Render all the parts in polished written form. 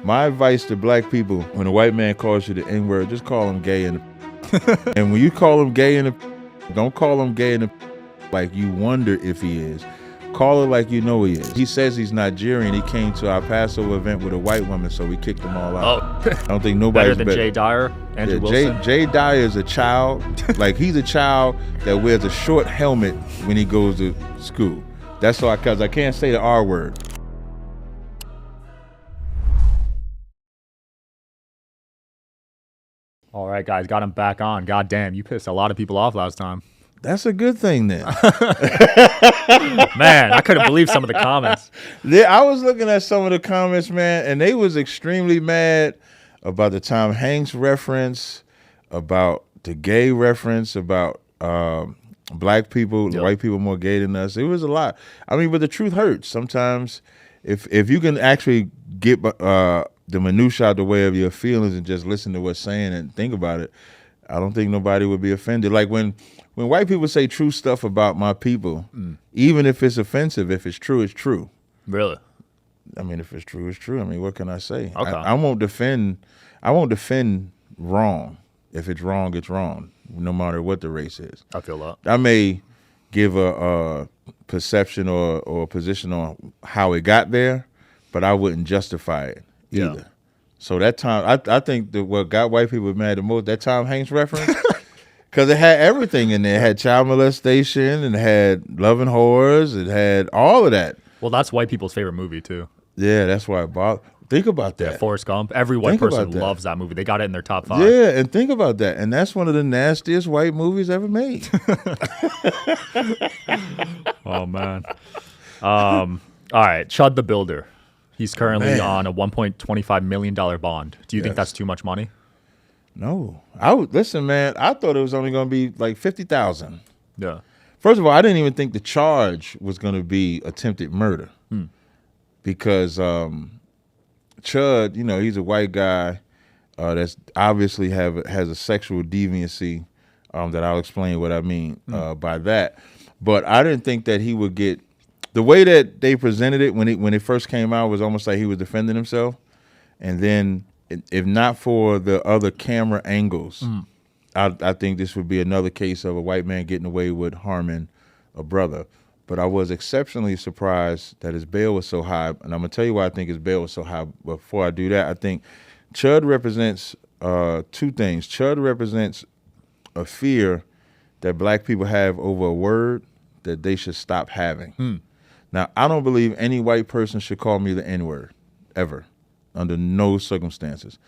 My advice to black people, when a white man calls you the N-word, just call him gay. And when you call him gay, don't call him gay like you wonder if he is. Call it like you know he is. He says he's Nigerian. He came to our Passover event with a white woman, so we kicked them all out. Oh. I don't think nobody's better than Jay Dyer, Andrew Wilson. Jay Dyer is a child. Like, he's a child that wears a short helmet when he goes to school. That's why, because I can't say the R word. All right, guys, got him back on. God damn, you pissed a lot of people off last time. That's a good thing then. Man, I couldn't believe some of the comments. I was looking at some of the comments, man, and they was extremely mad about the Tom Hanks reference, about the gay reference, about black people, white people more gay than us. It was a lot. I mean, but the truth hurts. Sometimes if you can actually get the minutia out the way of your feelings and just listen to what's saying and think about it, I don't think nobody would be offended. Like when white people say true stuff about my people, even if it's offensive, if it's true, it's true. Really? I mean, if it's true, it's true. I mean, what can I say? Okay. I won't defend wrong. If it's wrong, it's wrong, no matter what the race is. I feel that. I may give a perception or a position on how it got there, but I wouldn't justify it either. Yeah. So that time, I think that what got white people mad the most, that Tom Hanks reference, because it had everything in there. It had child molestation, and it had loving whores, it had all of that. Well, that's white people's favorite movie, too. Yeah, that's why it bothered. Think about that. Yeah, Forrest Gump. Every white person loves that movie. They got it in their top 5. Yeah, and think about that. And that's one of the nastiest white movies ever made. Oh, man. All right, Chud the Builder. He's currently on a $1.25 million bond. Do you think that's too much money? No. Listen, man, I thought it was only going to be like $50,000. Yeah. First of all, I didn't even think the charge was going to be attempted murder. Because Chud, he's a white guy that's obviously has a sexual deviancy that I'll explain what I mean by that. But I didn't think that he would get the way that they presented it when it first came out was almost like he was defending himself. And then if not for the other camera angles, I think this would be another case of a white man getting away with harming a brother. But I was exceptionally surprised that his bail was so high. And I'm going to tell you why I think his bail was so high. Before I do that, I think Chud represents two things. Chud represents a fear that black people have over a word that they should stop having. Now, I don't believe any white person should call me the N-word, ever, under no circumstances.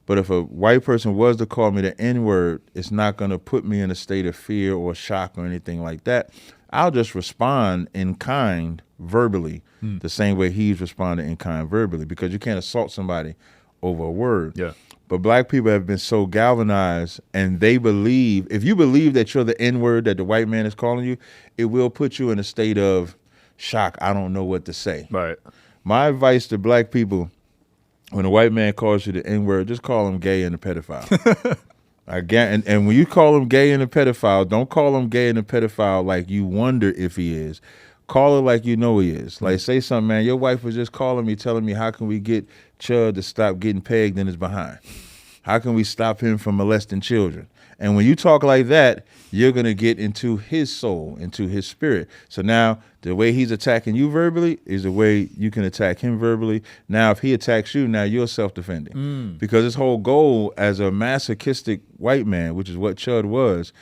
But if a white person was to call me the N-word, it's not going to put me in a state of fear or shock or anything like that. I'll just respond in kind verbally, the same way he's responding in kind verbally, because you can't assault somebody over a word. Yeah. But black people have been so galvanized, and they believe, if you believe that you're the N-word that the white man is calling you, it will put you in a state of shock. I don't know what to say. Right. My advice to black people, when a white man calls you the N-word, just call him gay and a pedophile. Again, and when you call him gay and a pedophile, don't call him gay and a pedophile like you wonder if he is. Call it like you know he is. Like, say something, man, your wife was just calling me, telling me, how can we get Chud to stop getting pegged in his behind? How can we stop him from molesting children? And when you talk like that, you're going to get into his soul, into his spirit. So now the way he's attacking you verbally is the way you can attack him verbally. Now, if he attacks you, now you're self-defending. Because his whole goal as a masochistic white man, which is what Chud was,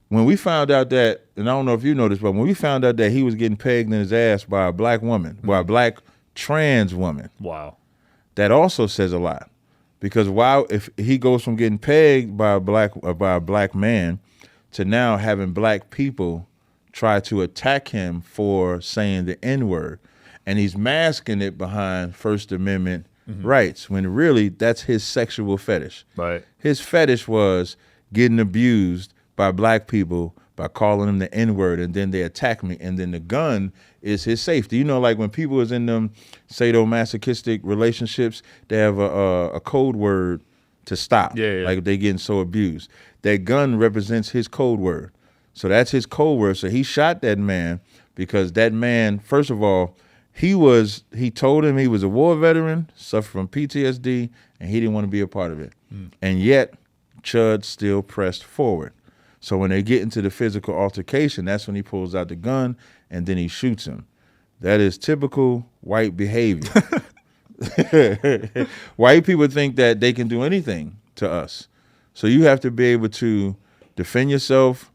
when we found out that, and I don't know if you know this, but when we found out that he was getting pegged in his ass by a black woman, by a black trans woman, wow, that also says a lot. Because if he goes from getting pegged by a black man to now having black people try to attack him for saying the N-word, and he's masking it behind First Amendment rights, when really that's his sexual fetish. Right. His fetish was getting abused by black people by calling him the N-word, and then they attack me, and then the gun is his safety. You know, like when people is in them sadomasochistic relationships, they have a code word to stop. Yeah. Like if they getting so abused. That gun represents his code word. So that's his code word. So he shot that man because that man, first of all, He told him he was a war veteran, suffered from PTSD, and he didn't want to be a part of it. And yet, Chud still pressed forward. So when they get into the physical altercation, that's when he pulls out the gun and then he shoots him. That is typical white behavior. White people think that they can do anything to us. So you have to be able to defend yourself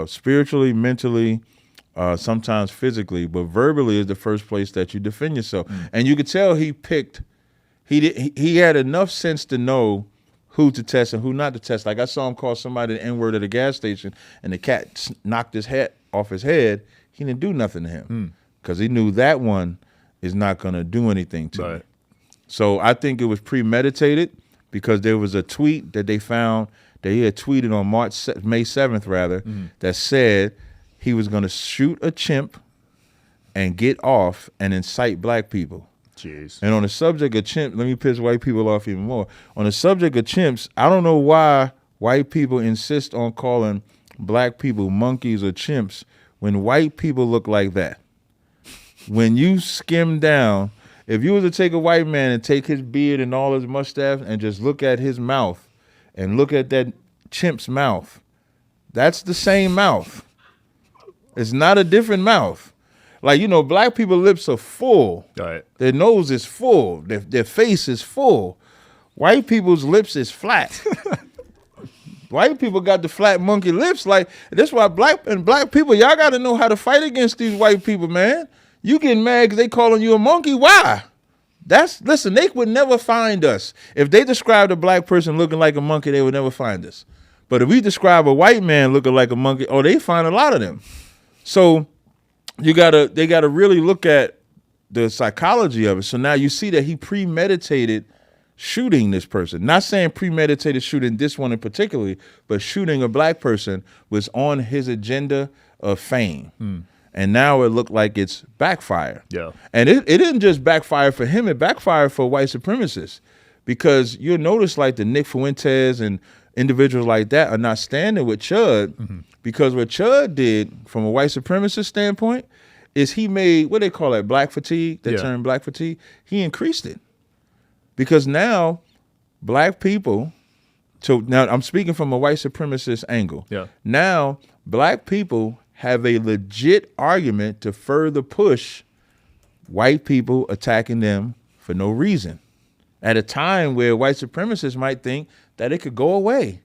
spiritually, mentally, sometimes physically, but verbally is the first place that you defend yourself. And you could tell he had enough sense to know who to test and who not to test. Like I saw him call somebody the N-word at a gas station and the cat knocked his head off his head. He didn't do nothing to him because he knew that one is not going to do anything to him. So I think it was premeditated because there was a tweet that they found that he had tweeted on May 7th, that said he was going to shoot a chimp and get off and incite black people. Jeez. And on the subject of chimps, let me piss white people off even more. On the subject of chimps, I don't know why white people insist on calling black people monkeys or chimps when white people look like that. When you skim down, if you were to take a white man and take his beard and all his mustache and just look at his mouth and look at that chimp's mouth, that's the same mouth. It's not a different mouth. Like, black people's lips are full. Right. Their nose is full. Their face is full. White people's lips is flat. White people got the flat monkey lips. Like, that's why black people, y'all got to know how to fight against these white people, man. You getting mad because they calling you a monkey? Why? Listen, they would never find us. If they described a black person looking like a monkey, they would never find us. But if we describe a white man looking like a monkey, they find a lot of them. So they gotta really look at the psychology of it. So now you see that he premeditated shooting this person. Not saying premeditated shooting this one in particular, but shooting a black person was on his agenda of fame. And now it looked like it's backfire. Yeah. And it didn't just backfire for him, it backfired for white supremacists. Because you'll notice like the Nick Fuentes and individuals like that are not standing with Chud, because what Chud did from a white supremacist standpoint is he made, what they call it, black fatigue, that term black fatigue, he increased it. Because now black people, so now I'm speaking from a white supremacist angle. Yeah. Now black people have a legit argument to further push white people attacking them for no reason. At a time where white supremacists might think that it could go away.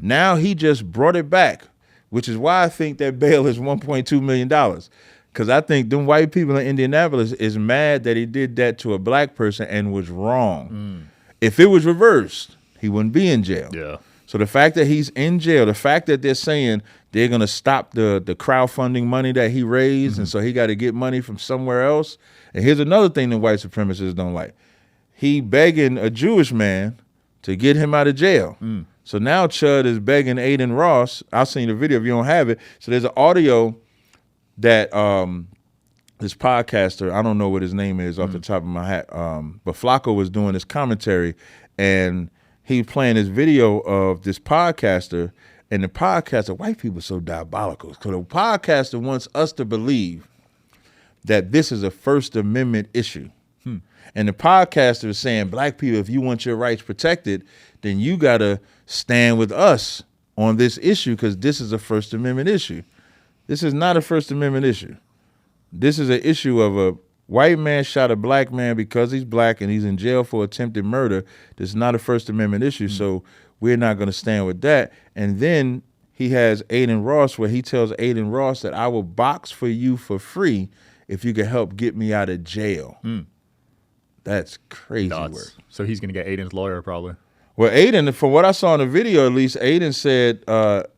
Now he just brought it back, which is why I think that bail is $1.2 million. Because I think them white people in Indianapolis is mad that he did that to a black person and was wrong. If it was reversed, he wouldn't be in jail. Yeah. So the fact that he's in jail, the fact that they're saying they're going to stop the crowdfunding money that he raised, and so he got to get money from somewhere else. And here's another thing that white supremacists don't like. He begging a Jewish man to get him out of jail. So now Chud is begging Aiden Ross. I'll send you the video if you don't have it. So there's an audio that this podcaster, I don't know what his name is off the top of my hat, but Flacco was doing this commentary, and he playing this video of this podcaster, and the podcaster, white people are so diabolical. So the podcaster wants us to believe that this is a First Amendment issue. And the podcaster is saying, black people, if you want your rights protected, then you got to stand with us on this issue because this is a First Amendment issue. This is not a First Amendment issue. This is an issue of a white man shot a black man because he's black and he's in jail for attempted murder. This is not a First Amendment issue, so we're not going to stand with that. And then he has Aiden Ross where he tells Aiden Ross that I will box for you for free if you can help get me out of jail. That's crazy work. So he's going to get Aiden's lawyer probably. Well, Aiden, from what I saw in the video, at least, Aiden said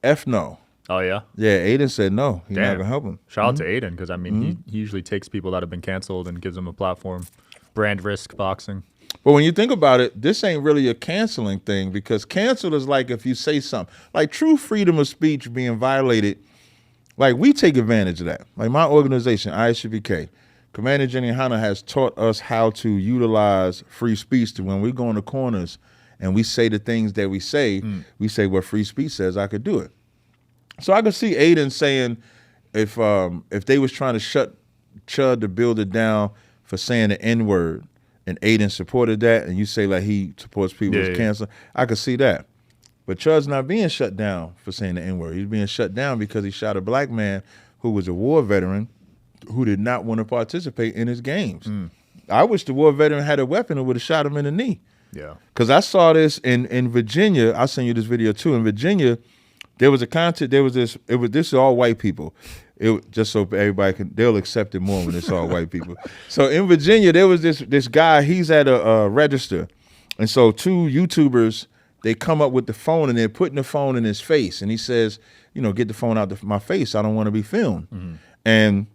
F no. Oh, yeah? Yeah, Aiden said no. He's not going to help him. Shout out to Aiden because, I mean, he usually takes people that have been canceled and gives them a platform. Brand risk boxing. But when you think about it, this ain't really a canceling thing because cancel is like if you say something. Like true freedom of speech being violated, like we take advantage of that. Like my organization, ISUPK, Commander Jenny Hanna has taught us how to utilize free speech to when we go in the corners and we say the things that we say what free speech says, I could do it. So I could see Aiden saying if they was trying to shut Chud the Builder down for saying the N-word, and Aiden supported that, and you say like he supports people with cancer, I could see that. But Chud's not being shut down for saying the N-word. He's being shut down because he shot a black man who was a war veteran who did not want to participate in his games. I wish the war veteran had a weapon and would have shot him in the knee. Yeah. Because I saw this in Virginia. I'll send you this video too. In Virginia, there was a contest. This is all white people. Just so everybody they'll accept it more when it's all white people. So in Virginia, there was this guy. He's at a register, and so two YouTubers, they come up with the phone and they're putting the phone in his face, and he says, get the phone out of my face. I don't want to be filmed. And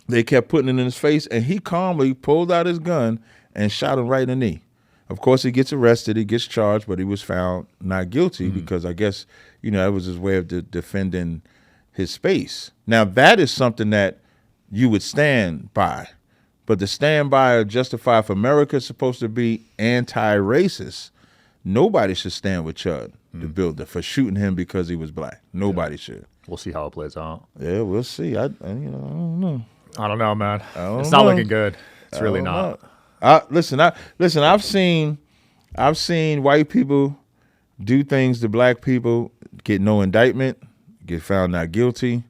they kept putting it in his face, and he calmly pulled out his gun and shot him right in the knee. Of course, he gets arrested, he gets charged, but he was found not guilty because I guess, that was his way of defending his space. Now, that is something that you would stand by. But to stand by or justify if America is supposed to be anti-racist, nobody should stand with Chud the Builder for shooting him because he was black. Nobody should. We'll see how it plays out. Yeah, we'll see. I don't know. I don't know, man. It's not looking good. It's really not. Listen, I've seen white people do things to black people, get no indictment, get found not guilty,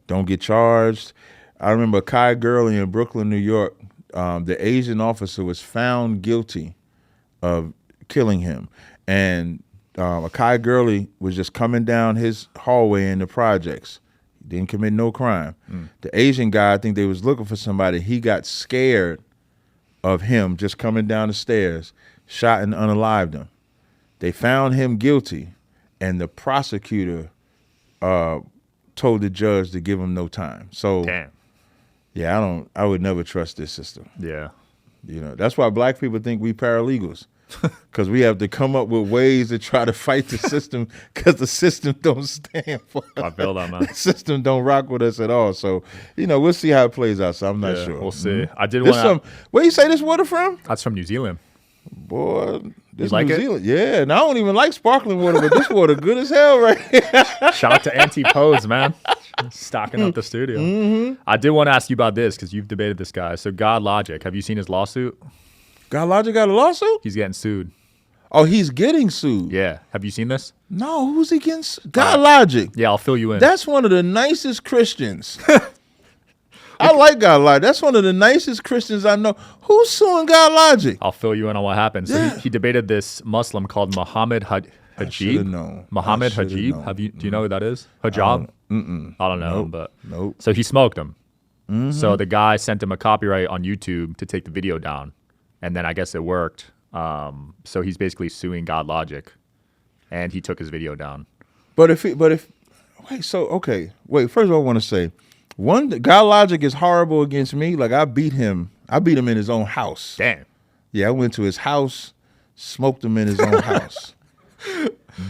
don't get charged. I remember Kai Gurley in Brooklyn, New York. The Asian officer was found guilty of killing him, and Kai Gurley was just coming down his hallway in the projects. He didn't commit no crime. The Asian guy, I think they was looking for somebody. He got scared of him just coming down the stairs, shot and unalived him. They found him guilty, and the prosecutor told the judge to give him no time. So, damn. Yeah, I would never trust this system. Yeah. That's why black people think we paralegals, because we have to come up with ways to try to fight the system because the system don't stand for us. I feel that, man. The system don't rock with us at all. So, we'll see how it plays out. So I'm not sure. We'll see. I did want to. Where you say this water from? That's from New Zealand. Boy, this like New it? Zealand. Yeah, and I don't even like sparkling water, but this water good as hell right here. Shout out to Anti-Pose, man. Stocking up the studio. I did want to ask you about this because you've debated this guy. So God Logic, have you seen his lawsuit? God Logic got a lawsuit? He's getting sued. Oh, he's getting sued. Yeah. Have you seen this? No, who's he getting sued? God Logic. Yeah, I'll fill you in. That's one of the nicest Christians. I like God Logic. That's one of the nicest Christians I know. Who's suing God Logic? I'll fill you in on what happened. So he debated this Muslim called Muhammad Hajib. Muhammad Hajib. Do you know who that is? Hijab? I don't know, but so he smoked him. So the guy sent him a copyright on YouTube to take the video down, and then I guess it worked. So he's basically suing God Logic, and he took his video down. First of all, I want to say, God Logic is horrible against me. Like I beat him in his own house. Damn. Yeah, I went to his house, smoked him in his own house.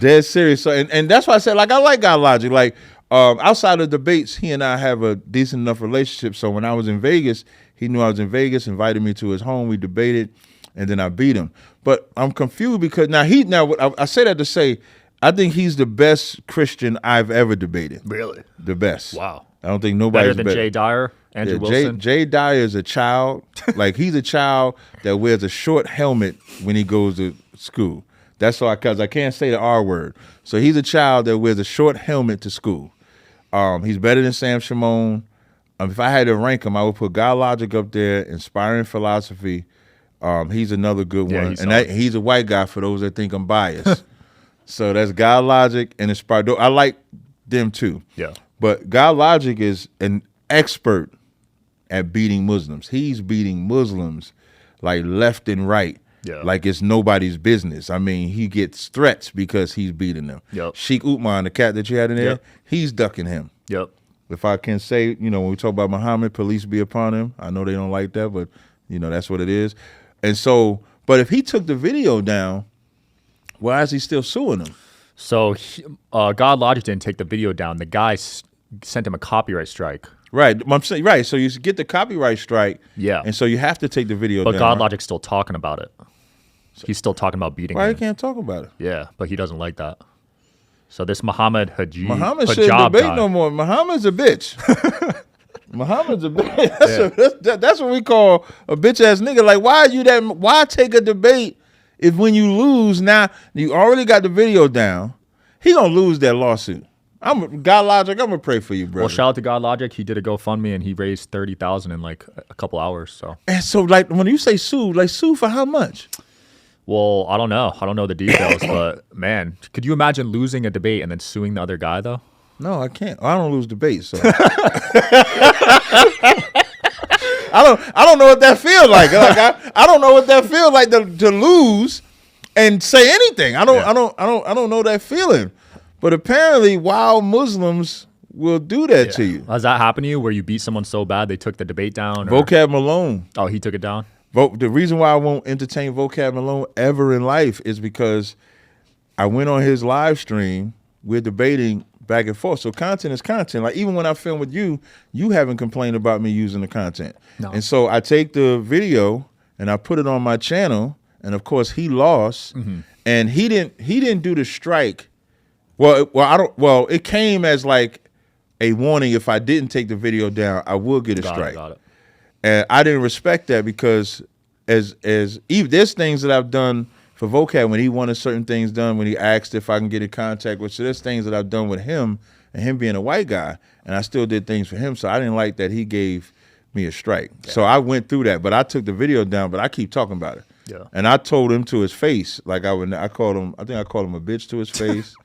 Dead serious. So, and that's why I said, like, I like God Logic. Like, outside of debates, he and I have a decent enough relationship. So when I was in Vegas, he knew I was in Vegas, invited me to his home, we debated, and then I beat him. But I'm confused because I say that to say, I think he's the best Christian I've ever debated. Really? The best. Wow. I don't think nobody's better than Jay Dyer, Andrew Wilson. Jay Dyer is a child. Like he's a child that wears a short helmet when he goes to school. That's why, because I can't say the R word. So he's a child that wears a short helmet to school. He's better than Sam Shimon. If I had to rank him, I would put God Logic up there, Inspiring Philosophy. He's another good one. He's a white guy for those that think I'm biased. So that's God Logic and Inspired. I like them too. Yeah. But God Logic is an expert at beating Muslims. He's beating Muslims like left and right. Yeah. Like it's nobody's business. I mean, he gets threats because he's beating them. Yep. Sheikh Utman, the cat that you had in there, he's ducking him. Yep. If I can say, when we talk about Muhammad, police be upon him. I know they don't like that, but, that's what it is. And so, but if he took the video down, why is he still suing him? So God Logic didn't take the video down. The guy sent him a copyright strike. Right. I'm saying, right. So you get the copyright strike. Yeah. And so you have to take the video down. But God Logic's still talking about it. He's still talking about beating him. Why he can't talk about it? Yeah, but he doesn't like that. So this Muhammad Hajib. Muhammad shouldn't debate no more. Muhammad's a bitch. Muhammad's a bitch. That's what we call a bitch ass nigga. Like, why are you that? Why take a debate if when you lose now you already got the video down? He gonna lose that lawsuit. God Logic. I'm gonna pray for you, bro. Well, shout out to God Logic. He did a GoFundMe and he raised $30,000 in like a couple hours. So and so like when you say sue, like sue for how much? Well, I don't know. I don't know the details, but man, could you imagine losing a debate and then suing the other guy though? No, I can't. I don't lose debates. So. I don't know what that feels like. I don't know what that feels like to lose and say anything. I don't know that feeling. But apparently, wild Muslims will do that to you. Has that happened to you where you beat someone so bad they took the debate down? Vocab Malone. Oh, he took it down? The reason why I won't entertain Vocab Malone ever in life is because I went on his live stream. We're debating back and forth. So content is content. Like even when I film with you, you haven't complained about me using the content. No. And so I take the video and I put it on my channel. And of course he lost. Mm-hmm. And he didn't do the strike. Well, it came as like a warning. If I didn't take the video down, I will get a strike. Got it. And I didn't respect that because there's things that I've done for Vocab when he wanted certain things done, when he asked if I can get in contact with. So there's things that I've done with him and him being a white guy, and I still did things for him. So I didn't like that he gave me a strike. Yeah. So I went through that, but I took the video down, but I keep talking about it. Yeah. And I told him to his face, like I called him a bitch to his face.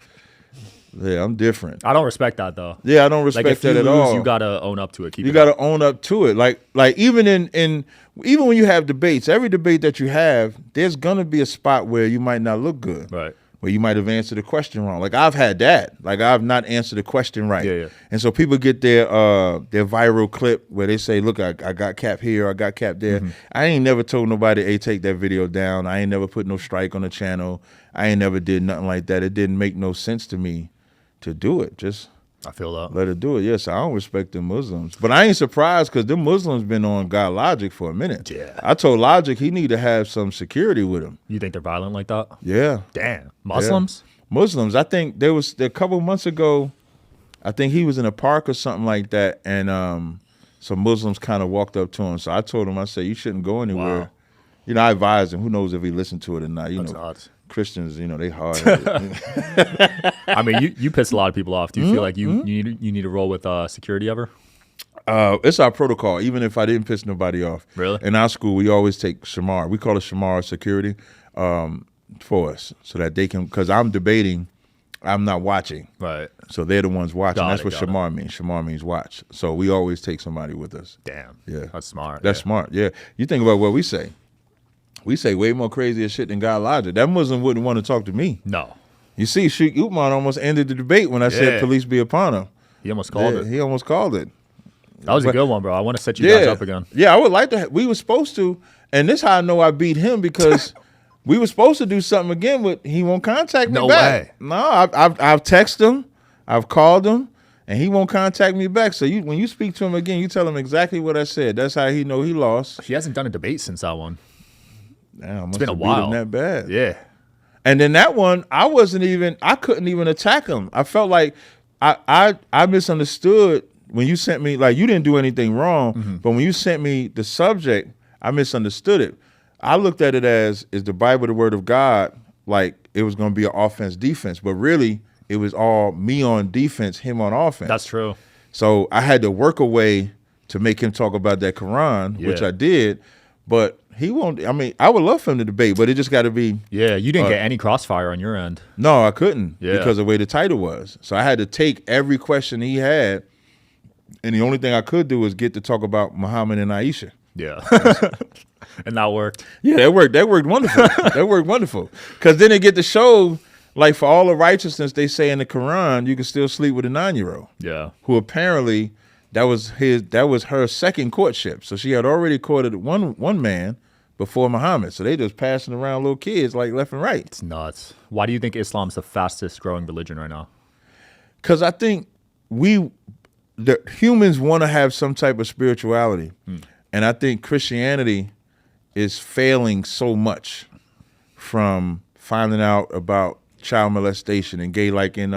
Yeah, I'm different. I don't respect that though. Yeah, I don't respect that at all. You gotta own up to it. You gotta own up to it. Like even even when you have debates, every debate that you have, there's gonna be a spot where you might not look good. Right. Where you might have answered the question wrong. Like I've had that. Like I've not answered the question right. Yeah. And so people get their viral clip where they say, look, I got Cap here, I got Cap there. Mm-hmm. I ain't never told nobody, hey, take that video down. I ain't never put no strike on the channel. I ain't never did nothing like that. It didn't make no sense to me to do it. Just I feel that. Let it do it. Yes, I don't respect the Muslims. But I ain't surprised because the Muslims been on God Logic for a minute. Yeah. I told Logic he need to have some security with him. You think they're violent like that? Yeah. Damn. Muslims? Yeah. Muslims. I think there was a couple months ago, I think he was in a park or something like that, and some Muslims kind of walked up to him. So I told him, I said, you shouldn't go anywhere. Wow. You know, I advised him. Who knows if he listened to it or not. You know, Christians, you know, they hard. I mean, you piss a lot of people off. Do you feel like you need to roll with security ever? It's our protocol, even if I didn't piss nobody off. Really? In our school, we always take shamar. We call it shamar security for us so that they can, because I'm debating, I'm not watching. Right. So they're the ones watching. That's what shamar means. Shamar means watch. So we always take somebody with us. Damn. Yeah. That's smart. That's smart. Yeah. You think about what we say. We say way more crazier shit than God Logic. That Muslim wouldn't want to talk to me. No. You see, Sheikh Uthman almost ended the debate when I said police be upon him. He almost called it. He almost called it. That was a good one, bro. I want to set you guys up again. Yeah, I would like to. We were supposed to, and this how I know I beat him because we were supposed to do something again, but he won't contact me back. No way. No, I've texted him, I've called him, and he won't contact me back. So when you speak to him again, you tell him exactly what I said. That's how he know he lost. He hasn't done a debate since that one. Damn, it's been a while. That bad. Yeah. And then that one, I couldn't even attack him. I felt like I misunderstood when you sent me, like you didn't do anything wrong, but when you sent me the subject, I misunderstood it. I looked at it as, is the Bible the word of God? Like it was going to be an offense, defense, but really it was all me on defense, him on offense. That's true. So I had to work a way to make him talk about that Quran, which I did, but he won't. I mean, I would love for him to debate, but it just got to be. Yeah, you didn't get any crossfire on your end. No, I couldn't because of the way the title was. So I had to take every question he had, and the only thing I could do was get to talk about Muhammad and Aisha. Yeah, and that worked. Yeah, that worked. That worked wonderful. That worked wonderful. Because then they get to show, like, for all the righteousness they say in the Quran, you can still sleep with a 9-year-old. Yeah, who apparently that was her second courtship. So she had already courted one man before Muhammad. So they just passing around little kids like left and right. It's nuts. Why do you think Islam's the fastest growing religion right now? Because I think the humans want to have some type of spirituality. And I think Christianity is failing so much from finding out about child molestation and gay. Like in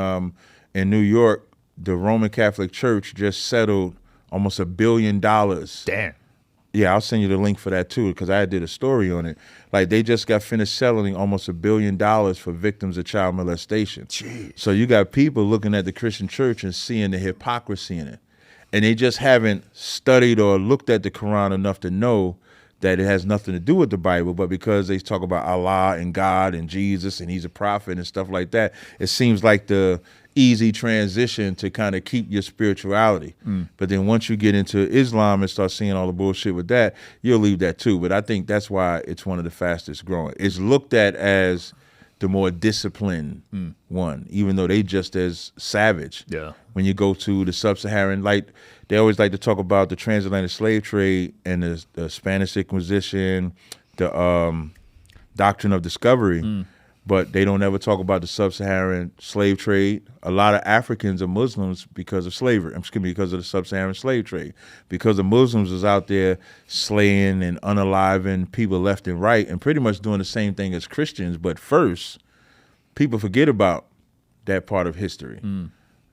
New York, the Roman Catholic Church just settled almost $1 billion. Damn. Yeah, I'll send you the link for that too, because I did a story on it. Like, they just got finished selling almost $1 billion for victims of child molestation. Jeez. So you got people looking at the Christian church and seeing the hypocrisy in it. And they just haven't studied or looked at the Quran enough to know that it has nothing to do with the Bible, but because they talk about Allah and God and Jesus and he's a prophet and stuff like that, it seems like the easy transition to kind of keep your spirituality. But then once you get into Islam and start seeing all the bullshit with that, you'll leave that too. But I think that's why it's one of the fastest growing. It's looked at as the more disciplined one, even though they just as savage. Yeah. When you go to the sub-Saharan, like they always like to talk about the transatlantic slave trade and the Spanish Inquisition, the doctrine of discovery, but they don't ever talk about the sub-Saharan slave trade. A lot of Africans are Muslims because of slavery. Because of the sub-Saharan slave trade. Because the Muslims was out there slaying and unaliving people left and right and pretty much doing the same thing as Christians. But first, people forget about that part of history.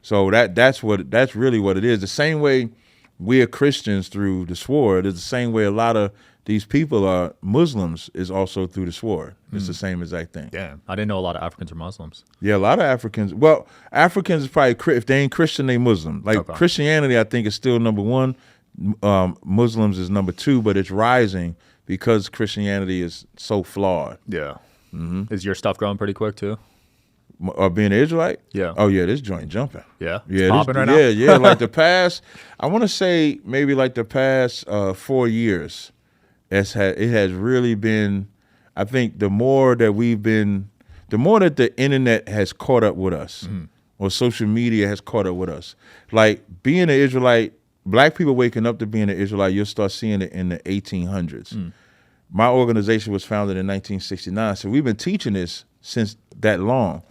So that's really what it is. The same way we are Christians through the sword is the same way a lot of these people are Muslims is also through the sword. It's the same exact thing. Yeah, I didn't know a lot of Africans are Muslims. Yeah, a lot of Africans. Well, Africans is probably, if they ain't Christian, they Muslim. Like Christianity, I think is still number one. Muslims is number two, but it's rising because Christianity is so flawed. Yeah. Is your stuff growing pretty quick too? Being an Israelite? Yeah. Oh yeah, this joint jumping. Yeah. Yeah. Popping right now. Yeah. Like the past, I want to say maybe like the past 4 years, it has really been. I think the more that the internet has caught up with us, or social media has caught up with us. Like being an Israelite, black people waking up to being an Israelite, you'll start seeing it in the 1800s. My organization was founded in 1969, so we've been teaching this since that long.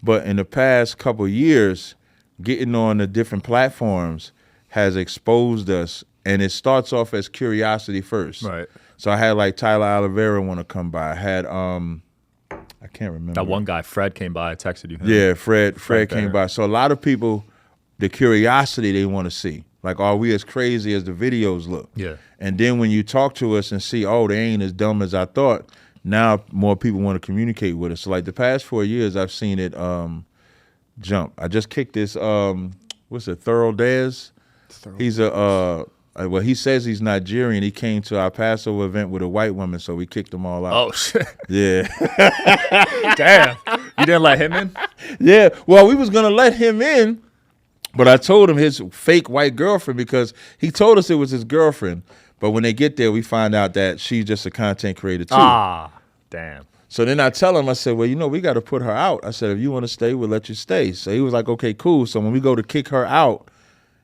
But in the past couple of years, getting on the different platforms has exposed us, and it starts off as curiosity first. Right. So I had like Tyler Oliveira want to come by. I had I can't remember. That one guy, Fred, came by. I texted you. Yeah, Fred came by. So a lot of people, the curiosity they want to see. Like, are we as crazy as the videos look? Yeah. And then when you talk to us and see, oh, they ain't as dumb as I thought, now more people want to communicate with us. So like the past 4 years, I've seen it jump. I just kicked this, what's it, Thorough Dez? He's well, he says he's Nigerian. He came to our Passover event with a white woman, so we kicked them all out. Oh, shit. Yeah. Damn. You didn't let him in? Yeah. Well, we was going to let him in, but I told him his fake white girlfriend, because he told us it was his girlfriend. But when they get there, we find out that she's just a content creator, too. Ah, damn. So then I tell him, I said, well, we got to put her out. I said, if you want to stay, we'll let you stay. So he was like, okay, cool. So when we go to kick her out,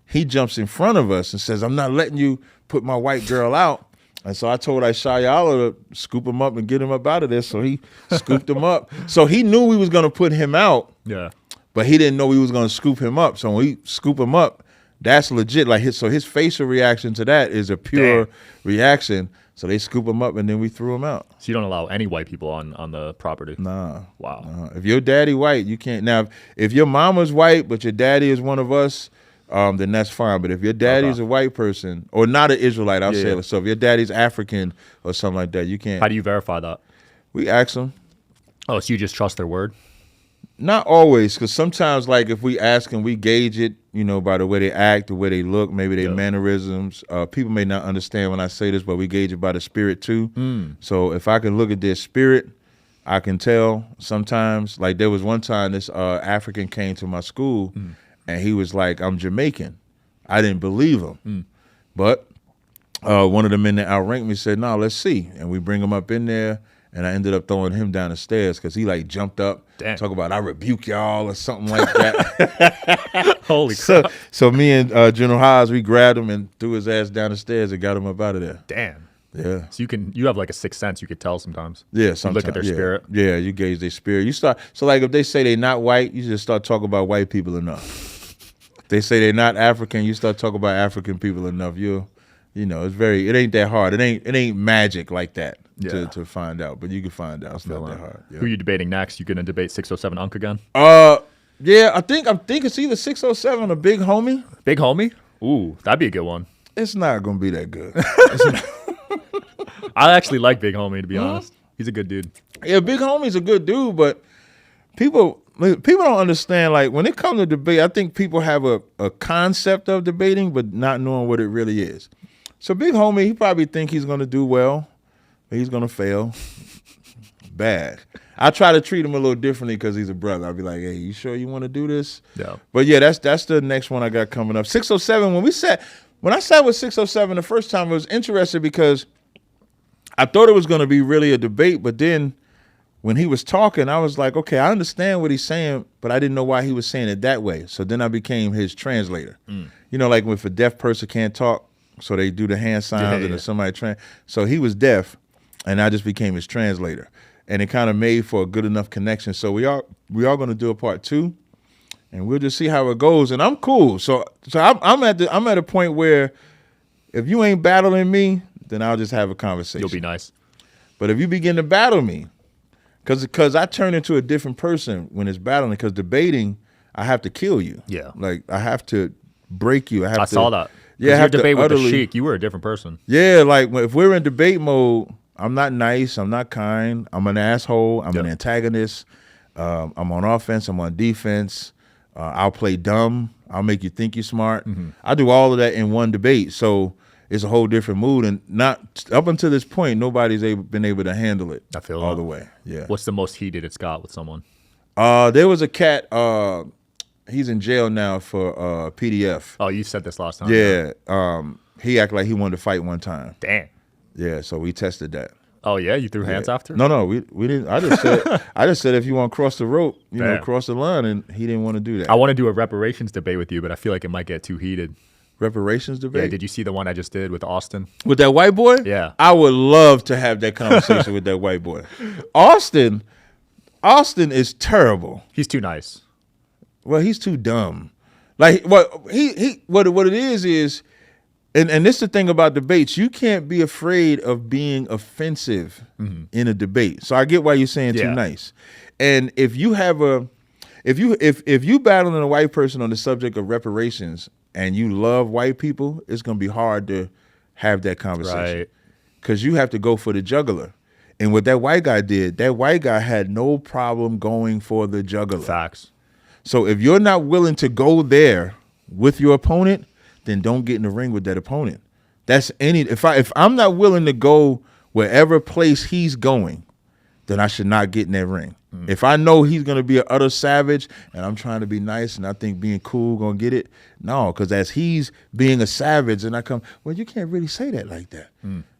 he jumps in front of us and says, I'm not letting you put my white girl out. And so I told Ishayala to scoop him up and get him up out of there. So he scooped him up. So he knew we was going to put him out. Yeah. But he didn't know we was going to scoop him up. So when we scoop him up, that's legit. Like his facial reaction to that is a pure reaction. So they scoop him up and then we threw him out. So you don't allow any white people on the property? Nah. Wow. Nah. If your daddy white, you can't. Now, if your mama's white but your daddy is one of us, then that's fine. But if your daddy's a white person, or not an Israelite, I'll say it. So if your daddy's African or something like that, you can't. How do you verify that? We ask them. Oh, so you just trust their word? Not always, because sometimes, like, if we ask them, we gauge it, by the way they act, the way they look, maybe their mannerisms. People may not understand when I say this, but we gauge it by the spirit, too. So if I can look at their spirit, I can tell sometimes. Like, there was one time this African came to my school, and he was like, I'm Jamaican. I didn't believe him. But one of the men that outranked me said, no, let's see. And we bring him up in there. And I ended up throwing him down the stairs because he like jumped up, talk about I rebuke y'all or something like that. Holy crap. So me and General Haas, we grabbed him and threw his ass down the stairs and got him up out of there. Damn. Yeah. So you have like a sixth sense, you could tell sometimes. Yeah, sometimes. You look at their spirit. Yeah, you gauge their spirit. So like if they say they're not white, you just start talking about white people enough. If they say they're not African, you start talking about African people enough. It ain't that hard. It ain't magic like that. To find out, but you can find out. It's not that hard. Yeah. Who are you debating next? You gonna debate 607 Unk again? Yeah, I'm thinking it's either 607 or Big Homie. Big Homie? Ooh, that'd be a good one. It's not going to be that good. I actually like Big Homie, to be honest. He's a good dude. Yeah, Big Homie's a good dude, but people don't understand, like, when it comes to debate, I think people have a concept of debating, but not knowing what it really is. So Big Homie, he probably think he's going to do well, but he's going to fail bad. I try to treat him a little differently because he's a brother. I'll be like, hey, you sure you want to do this? Yeah. But yeah, that's the next one I got coming up. 607, when I sat with 607 the first time, it was interesting because I thought it was going to be really a debate, but then when he was talking, I was like, okay, I understand what he's saying, but I didn't know why he was saying it that way. So then I became his translator. You know, like if a deaf person can't talk, so they do the hand signs and if somebody so he was deaf, and I just became his translator. And it kind of made for a good enough connection. So we are going to do a part 2, and we'll just see how it goes. And I'm cool. So I'm at a point where if you ain't battling me, then I'll just have a conversation. You'll be nice. But if you begin to battle me, because I turn into a different person when it's battling, because debating, I have to kill you. Yeah. Like, I have to break you. I saw that. Yeah, your debate with the Sheik, you were a different person. Yeah, like if we're in debate mode, I'm not nice, I'm not kind, I'm an asshole, I'm an antagonist, I'm on offense, I'm on defense, I'll play dumb, I'll make you think you're smart. I do all of that in one debate, so it's a whole different mood, and not up until this point, nobody's been able to handle it all the way. Yeah. What's the most heated it's got with someone? There was a cat, he's in jail now for PDF. Oh, you said this last time. Yeah, he acted like he wanted to fight one time. Damn. Yeah, so we tested that. Oh yeah, you threw hands after? No, we didn't. I just said if you want to cross the rope, cross the line, and he didn't want to do that. I want to do a reparations debate with you, but I feel like it might get too heated. Reparations debate? Yeah, did you see the one I just did with Austin? With that white boy? Yeah. I would love to have that conversation with that white boy. Austin is terrible. He's too nice. Well, he's too dumb. Like what it is, and this is the thing about debates, you can't be afraid of being offensive in a debate. So I get why you're saying too nice. And if you have if you battling a white person on the subject of reparations and you love white people, it's gonna be hard to have that conversation. Right. Because you have to go for the jugular. And what that white guy did, that white guy had no problem going for the jugular. Facts. So if you're not willing to go there with your opponent, then don't get in the ring with that opponent. If I'm not willing to go wherever place he's going, then I should not get in that ring. If I know he's gonna be an utter savage and I'm trying to be nice and I think being cool gonna get it, no, because as he's being a savage and I come, well, you can't really say that like that.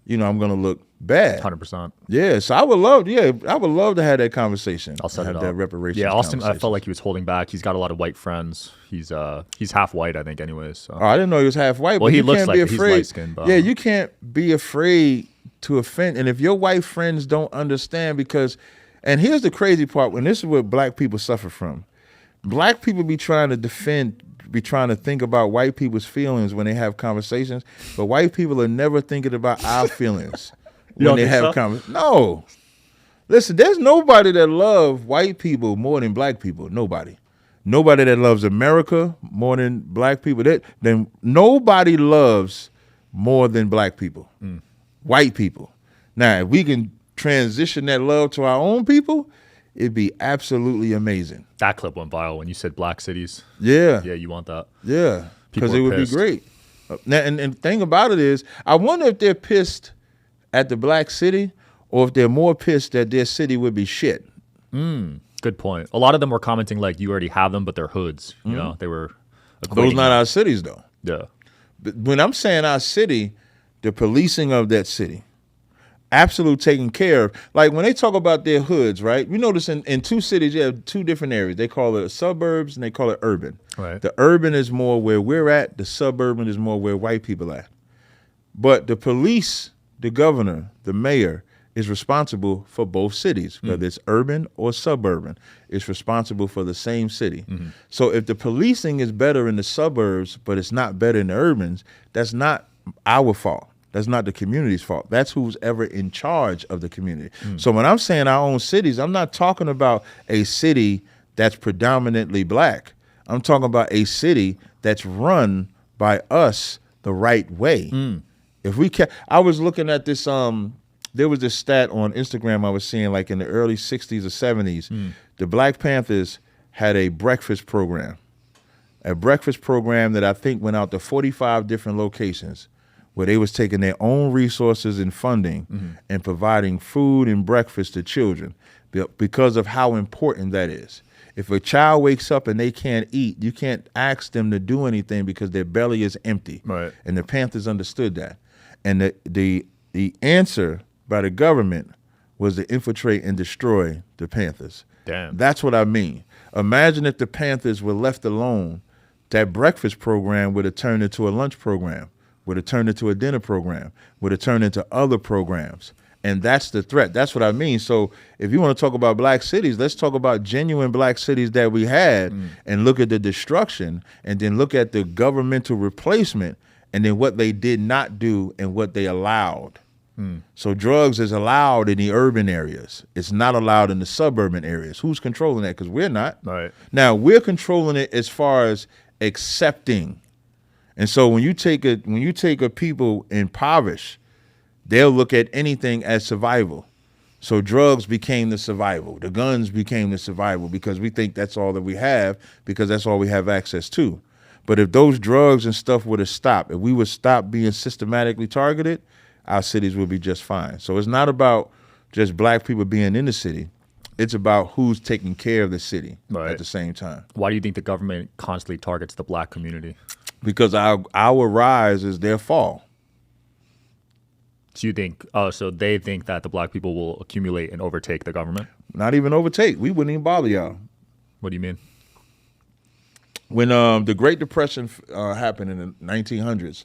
You know, I'm gonna look bad. 100%. Yeah, so I would love to have that conversation. I'll set it up. That reparations. Yeah, Austin, I felt like he was holding back. He's got a lot of white friends. He's half white, I think, anyways. So. Oh, I didn't know he was half white. Well, but he you looks can't like be he's afraid. light-skinned. But, yeah, you can't be afraid to offend. And if your white friends don't understand, and here's the crazy part, when this is what black people suffer from. Black people be trying to think about white people's feelings when they have conversations, but white people are never thinking about our feelings when they have conversations. No. Listen, there's nobody that loves white people more than black people. Nobody. Nobody that loves America more than black people. Nobody loves more than black people. White people. Now, if we can transition that love to our own people, it'd be absolutely amazing. That clip went viral when you said black cities. Yeah. Yeah, you want that. Yeah, because it would be great. Now, and the thing about it is, I wonder if they're pissed at the black city or if they're more pissed that their city would be shit. Good point. A lot of them were commenting like you already have them, but they're hoods. You know, they were Those not our cities, though. Yeah. But when I'm saying our city, the policing of that city, absolute taking care of. Like when they talk about their hoods, right? You notice in two cities, you have two different areas. They call it suburbs and they call it urban. Right. The urban is more where we're at. The suburban is more where white people are at. But the police, the governor, the mayor is responsible for both cities, whether it's urban or suburban. It's responsible for the same city. So if the policing is better in the suburbs, but it's not better in the urbans, that's not our fault. That's not the community's fault. That's who's ever in charge of the community. So when I'm saying our own cities, I'm not talking about a city that's predominantly black. I'm talking about a city that's run by us the right way. If we can, I was looking at this. There was this stat on Instagram I was seeing, like in the early '60s or '70s, the Black Panthers had a breakfast program that I think went out to 45 different locations, where they was taking their own resources and funding and providing food and breakfast to children because of how important that is. If a child wakes up and they can't eat, you can't ask them to do anything because their belly is empty. Right. And the Panthers understood that. And the answer by the government was to infiltrate and destroy the Panthers. Damn. That's what I mean. Imagine if the Panthers were left alone, that breakfast program would have turned into a lunch program, would have turned into a dinner program, would have turned into other programs. And that's the threat. That's what I mean. So if you want to talk about black cities, let's talk about genuine black cities that we had and look at the destruction and then look at the governmental replacement and then what they did not do and what they allowed. So drugs is allowed in the urban areas. It's not allowed in the suburban areas. Who's controlling that? Because we're not. Right. Now, we're controlling it as far as accepting. And so when you take a people impoverished, they'll look at anything as survival. So drugs became the survival. The guns became the survival because we think that's all that we have because that's all we have access to. But if those drugs and stuff would have stopped, if we would stop being systematically targeted, our cities would be just fine. So it's not about just black people being in the city. It's about who's taking care of the city at the same time. Why do you think the government constantly targets the black community? Because our rise is their fall. So you think, so they think that the black people will accumulate and overtake the government? Not even overtake. We wouldn't even bother y'all. What do you mean? When the Great Depression happened in the 1900s,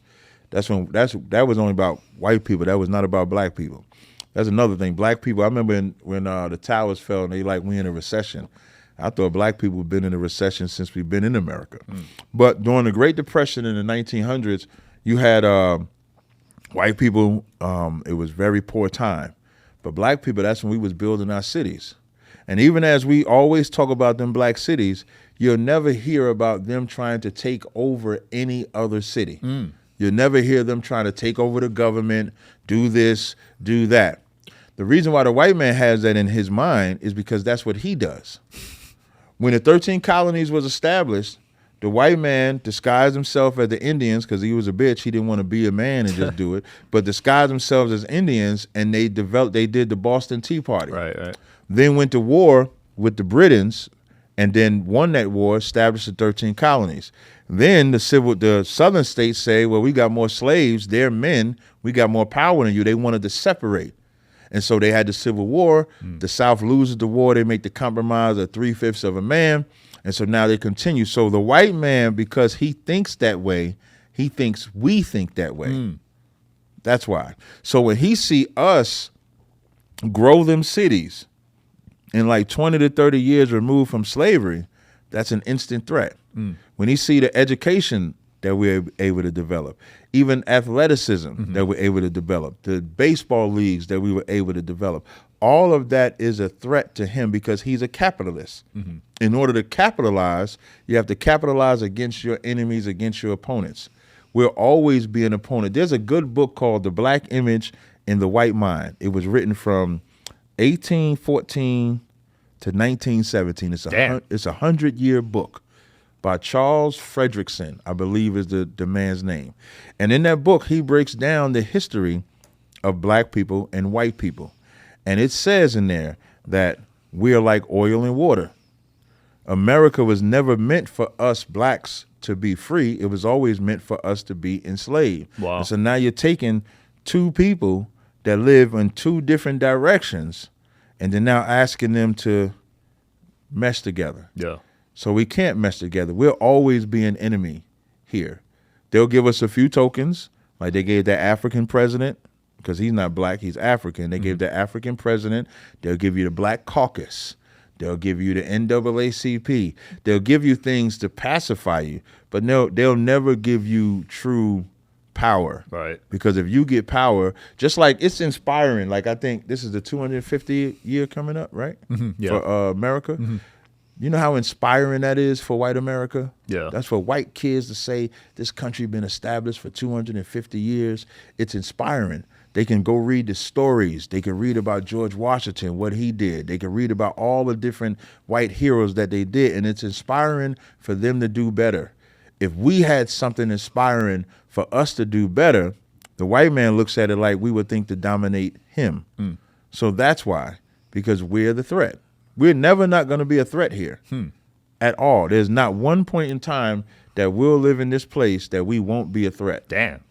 that was only about white people. That was not about black people. That's another thing. Black people, I remember when the towers fell and we in a recession. I thought black people have been in a recession since we've been in America. But during the Great Depression in the 1900s, you had white people, it was very poor time. But black people, that's when we was building our cities. And even as we always talk about them black cities, you'll never hear about them trying to take over any other city. You'll never hear them trying to take over the government, do this, do that. The reason why the white man has that in his mind is because that's what he does. When the 13 colonies was established, the white man disguised himself as the Indians because he was a bitch. He didn't want to be a man and just do it, but disguised themselves as Indians, and they did the Boston Tea Party. Right. Then went to war with the Britons, and then won that war, established the 13 colonies. Then the southern states say, well, we got more slaves, they're men, we got more power than you. They wanted to separate. And so they had the Civil War. The South loses the war. They make the compromise of 3/5 of a man. And so now they continue. So the white man, because he thinks that way, he thinks we think that way. That's why. So when he see us grow them cities in like 20 to 30 years removed from slavery, that's an instant threat. When he see the education that we're able to develop, even athleticism that we're able to develop, the baseball leagues that we were able to develop, all of that is a threat to him because he's a capitalist. In order to capitalize, you have to capitalize against your enemies, against your opponents. We'll always be an opponent. There's a good book called The Black Image in the White Mind. It was written from 1814 to 1917. It's a 100-year book by Charles Fredrickson, I believe is the man's name. And in that book, he breaks down the history of black people and white people. And it says in there that we are like oil and water. America was never meant for us blacks to be free. It was always meant for us to be enslaved. Wow. And so now you're taking two people that live in two different directions and then now asking them to mesh together. Yeah. So we can't mesh together. We'll always be an enemy here. They'll give us a few tokens, like they gave that African president, because he's not black, he's African. They gave the African president. They'll give you the Black Caucus. They'll give you the NAACP. They'll give you things to pacify you, but they'll never give you true power. Right. Because if you get power, just like it's inspiring. Like I think this is the 250th year coming up, right? Yeah. For America. You know how inspiring that is for white America? Yeah. That's for white kids to say this country been established for 250 years. It's inspiring. They can go read the stories. They can read about George Washington, what he did. They can read about all the different white heroes that they did, and it's inspiring for them to do better. If we had something inspiring for us to do better, the white man looks at it like we would think to dominate him. So that's why, because we're the threat. We're never not going to be a threat here at all. There's not one point in time that we'll live in this place that we won't be a threat. Damn.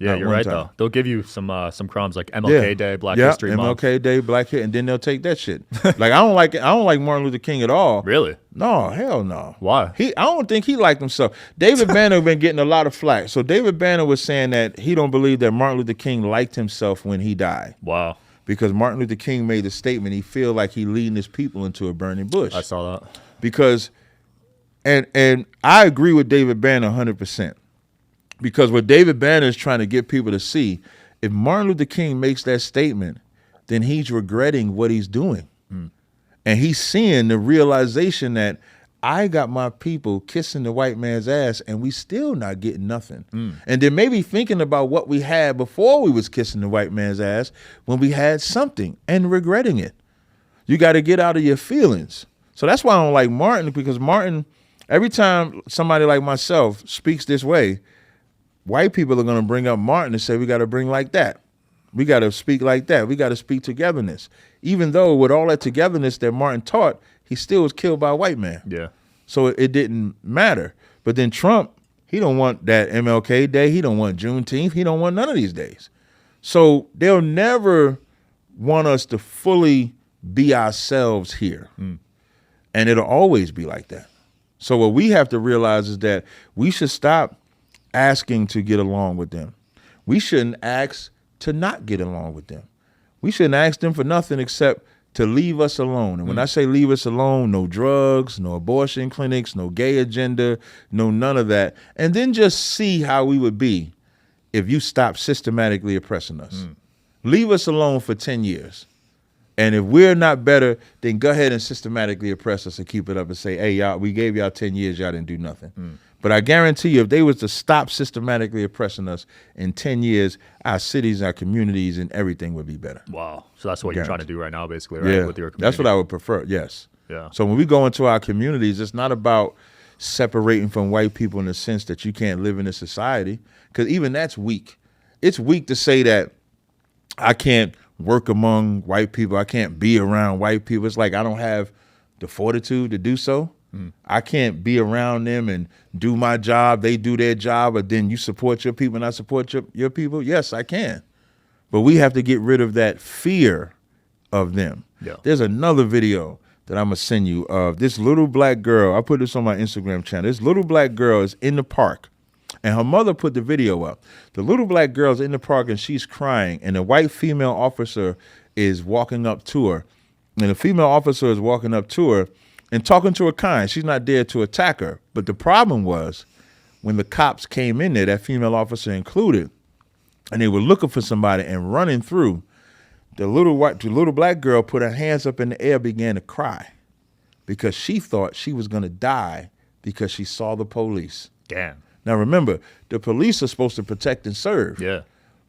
Yeah, you're right, though. They'll give you some crumbs like MLK Day, Black History Month. MLK Day, Black History, and then they'll take that shit. Like, I don't like Martin Luther King at all. Really? No, hell no. Why? I don't think he liked himself. David Banner been getting a lot of flack. So David Banner was saying that he don't believe that Martin Luther King liked himself when he died. Wow. Because Martin Luther King made the statement, he feel like he leading his people into a burning bush. I saw that. Because, and I agree with David Banner 100%. Because what David Banner is trying to get people to see, if Martin Luther King makes that statement, then he's regretting what he's doing. And he's seeing the realization that I got my people kissing the white man's ass and we still not getting nothing. And then maybe thinking about what we had before we was kissing the white man's ass when we had something and regretting it. You got to get out of your feelings. So that's why I don't like Martin, because Martin, every time somebody like myself speaks this way, white people are going to bring up Martin and say, we got to bring like that. We got to speak like that. We got to speak togetherness. Even though with all that togetherness that Martin taught, he still was killed by a white man. Yeah. So it didn't matter. But then Trump, he don't want that MLK Day. He don't want Juneteenth. He don't want none of these days. So they'll never want us to fully be ourselves here. And it'll always be like that. So what we have to realize is that we should stop asking to get along with them. We shouldn't ask to not get along with them. We shouldn't ask them for nothing except to leave us alone. And when I say leave us alone, no drugs, no abortion clinics, no gay agenda, no none of that. And then just see how we would be if you stop systematically oppressing us. Leave us alone for 10 years. And if we're not better, then go ahead and systematically oppress us and keep it up and say, hey, y'all, we gave y'all 10 years, y'all didn't do nothing. But I guarantee you, if they was to stop systematically oppressing us in 10 years, our cities, our communities, and everything would be better. Wow. So that's what you're trying to do right now, basically, right? Yeah, with your community. That's what I would prefer, yes. Yeah. So when we go into our communities, it's not about separating from white people in the sense that you can't live in a society, because even that's weak. It's weak to say that I can't work among white people, I can't be around white people. It's like I don't have the fortitude to do so. I can't be around them and do my job, they do their job, but then you support your people and I support your people. Yes, I can. But we have to get rid of that fear of them. Yeah. There's another video that I'm going to send you of this little black girl. I put this on my Instagram channel. This little black girl is in the park and her mother put the video up. The little black girl is in the park and she's crying and a white female officer is walking up to her. And the female officer is walking up to her and talking to her kind. She's not there to attack her. But the problem was when the cops came in there, that female officer included, and they were looking for somebody and running through, the little black girl put her hands up in the air, began to cry because she thought she was going to die because she saw the police. Damn. Now, remember, the police are supposed to protect and serve. Yeah.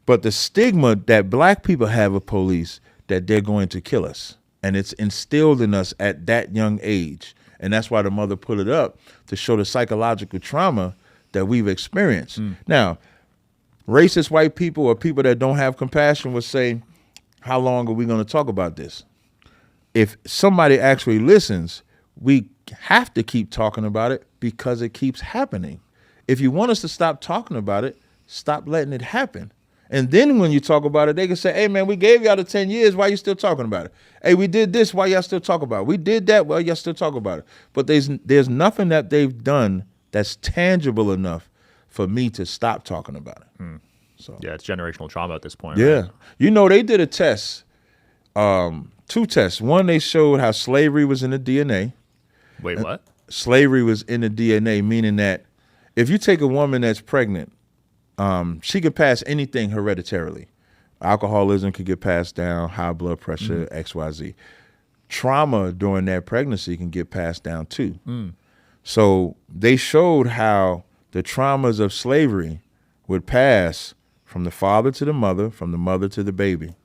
But the stigma that black people have of police, that they're going to kill us. And it's instilled in us at that young age. And that's why the mother put it up, to show the psychological trauma that we've experienced. Now, racist white people or people that don't have compassion will say, how long are we going to talk about this? If somebody actually listens, we have to keep talking about it because it keeps happening. If you want us to stop talking about it, stop letting it happen. And then when you talk about it, they can say, hey, man, we gave y'all the 10 years. Why you still talking about it? Hey, we did this. Why y'all still talk about it? We did that. Why y'all still talk about it? But there's nothing that they've done that's tangible enough for me to stop talking about it. So yeah, it's generational trauma at this point. Yeah. Right? You know, they did a test, 2 tests. One, they showed how slavery was in the DNA. Wait, what? Slavery was in the DNA, meaning that if you take a woman that's pregnant, she could pass anything hereditarily. Alcoholism could get passed down, high blood pressure, XYZ. trauma during that pregnancy can get passed down too. So they showed how the traumas of slavery would pass from the father to the mother, from the mother to the baby.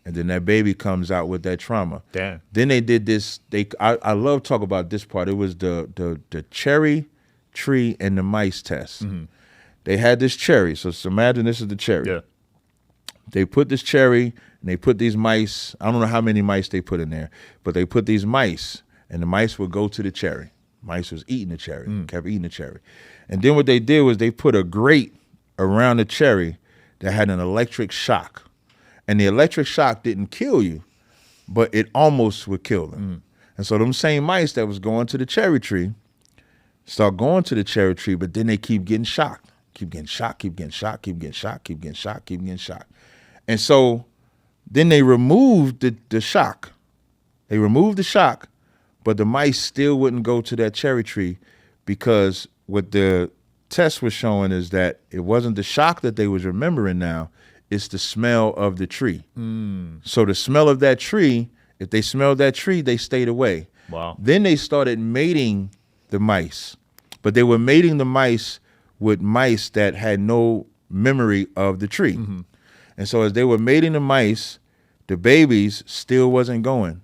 And then that baby comes out with that trauma. Damn. Then they did this. I love talk about this part. It was the cherry tree and the mice test. They had this cherry. So imagine this is the cherry. Yeah. They put this cherry and they put these mice. I don't know how many mice they put in there, but they put these mice, and the mice would go to the cherry. Mice was eating the cherry, kept eating the cherry. And then what they did was they put a grate around the cherry that had an electric shock. And the electric shock didn't kill you, but it almost would kill them. And so them same mice that was going to the cherry tree start going to the cherry tree, but then they keep getting shocked. Keep getting shocked, keep getting shocked, keep getting shocked, keep getting shocked, keep getting shocked. And so then they removed the shock. They removed the shock, but the mice still wouldn't go to that cherry tree because what the test was showing is that it wasn't the shock that they was remembering now, it's the smell of the tree. So the smell of that tree, if they smelled that tree, they stayed away. Wow. Then they started mating the mice, but they were mating the mice with mice that had no memory of the tree. And so as they were mating the mice, the babies still wasn't going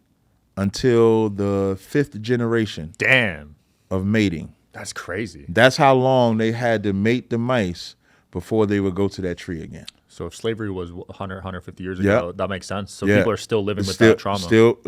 until the 5th generation. Damn. Of mating. That's crazy. That's how long they had to mate the mice before they would go to that tree again. So if slavery was 100, 150 years ago, that makes sense. So people are still living with still, that trauma.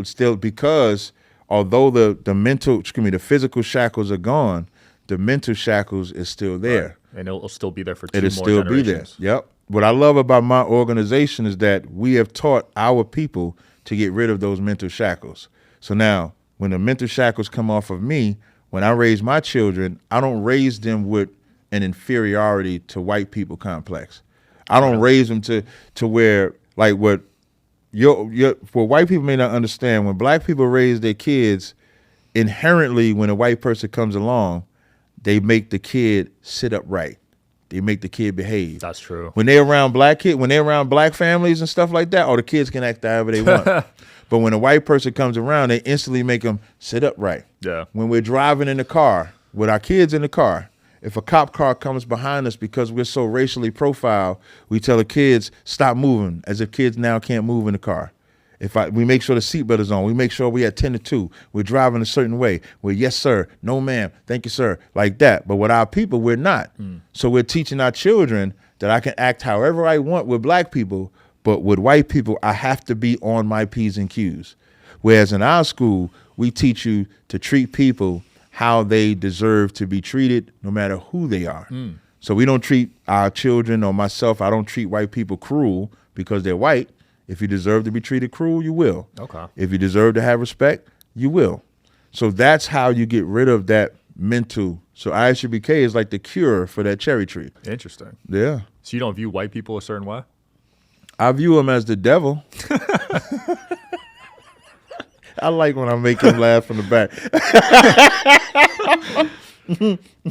Still, because although the physical shackles are gone, the mental shackles is still there. Right. And it'll still be there for 2 more generations. It'll still be there. Yep. What I love about my organization is that we have taught our people to get rid of those mental shackles. So now, when the mental shackles come off of me, when I raise my children, I don't raise them with an inferiority to white people complex. I don't raise them to where, like, what white people may not understand, when black people raise their kids, inherently when a white person comes along, they make the kid sit upright. They make the kid behave. That's true. When they're around black families and stuff like that, the kids can act however they want. But when a white person comes around, they instantly make them sit upright. Yeah. When we're driving in the car with our kids in the car, if a cop car comes behind us because we're so racially profiled, we tell the kids, stop moving, as if kids now can't move in the car. We make sure the seatbelt is on. We make sure we at 10 to 2. We're driving a certain way. We're yes, sir. No, ma'am. Thank you, sir. Like that. But with our people, we're not. So we're teaching our children that I can act however I want with black people, but with white people, I have to be on my P's and Q's. Whereas in our school, we teach you to treat people how they deserve to be treated, no matter who they are. So we don't treat our children or myself, I don't treat white people cruel because they're white. If you deserve to be treated cruel, you will. Okay. If you deserve to have respect, you will. So that's how you get rid of that mental. So ISUBK is like the cure for that cherry tree. Interesting. Yeah. So you don't view white people a certain way? I view them as the devil. I like when I make him laugh from the back.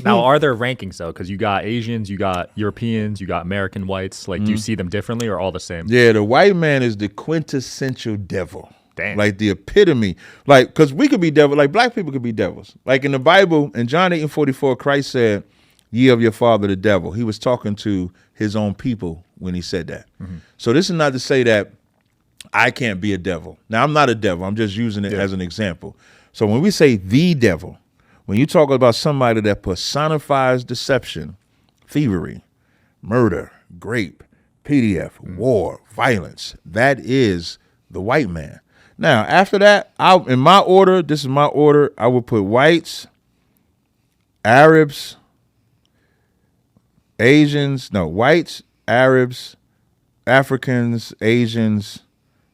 Now, are there rankings, though? Because you got Asians, you got Europeans, you got American whites. Like, do you see them differently or all the same? Yeah, the white man is the quintessential devil. Damn. Like the epitome. Like, because we could be devil. Like, black people could be devils. Like in the Bible, in John 8:44, Christ said, ye of your father the devil. He was talking to his own people when he said that. So this is not to say that I can't be a devil. Now, I'm not a devil. I'm just using it as an example. So when we say the devil, when you talk about somebody that personifies deception, thievery, murder, rape, PDF, war, violence, that is the white man. Now, after that, in my order, this is my order, I would put whites, Arabs, whites, Arabs, Africans, Asians,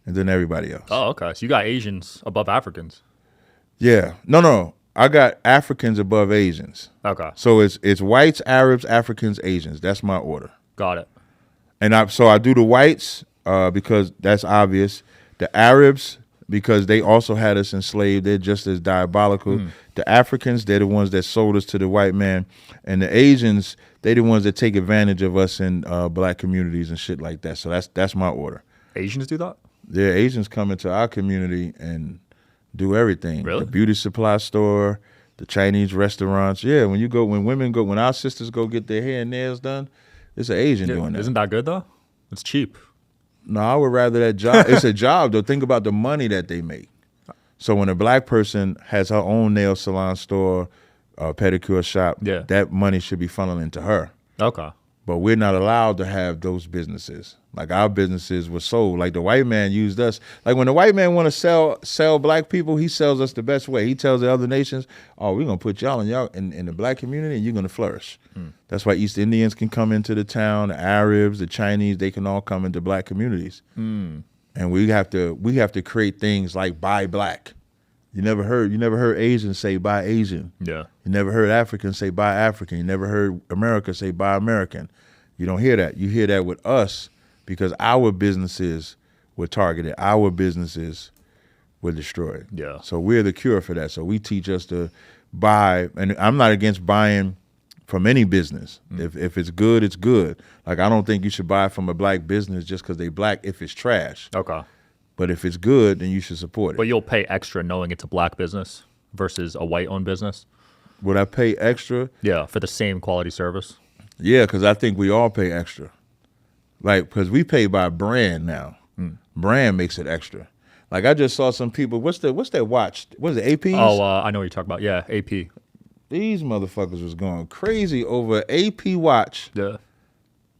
and then everybody else. Oh, okay. So you got Asians above Africans. Yeah. No. I got Africans above Asians. Okay. So it's whites, Arabs, Africans, Asians. That's my order. Got it. And I do the whites because that's obvious. The Arabs, because they also had us enslaved. They're just as diabolical. The Africans, they're the ones that sold us to the white man. And the Asians, they're the ones that take advantage of us in black communities and shit like that. So that's my order. Asians do that? Yeah, Asians come into our community and do everything. Really? The beauty supply store, the Chinese restaurants. Yeah, when our sisters go get their hair and nails done, it's an Asian doing that. Isn't that good though? It's cheap. No, I would rather that job. It's a job though. Think about the money that they make. So when a black person has her own nail salon store, pedicure shop, that money should be funneling to her. Okay. But we're not allowed to have those businesses. Like our businesses were sold. Like the white man used us. Like when the white man want to sell black people, he sells us the best way. He tells the other nations, "Oh, we're gonna put y'all in the black community, and you're gonna flourish." That's why East Indians can come into the town, the Arabs, the Chinese, they can all come into black communities. And we have to create things like buy black. You never heard Asians say buy Asian. Yeah. You never heard Africans say buy African. You never heard America say buy American. You don't hear that. You hear that with us because our businesses were targeted. Our businesses were destroyed. Yeah. So we're the cure for that. So we teach us to buy, and I'm not against buying from any business. If it's good, it's good. Like I don't think you should buy from a black business just because they black if it's trash. Okay. But if it's good, then you should support it. But you'll pay extra knowing it's a black business versus a white-owned business? Would I pay extra? Yeah, for the same quality service. Yeah, because I think we all pay extra. Like, because we pay by brand now. Brand makes it extra. Like, I just saw some people, what's that watch? What is it, APs? Oh, I know what you're talking about. Yeah, AP. These motherfuckers was going crazy over AP watch. Yeah.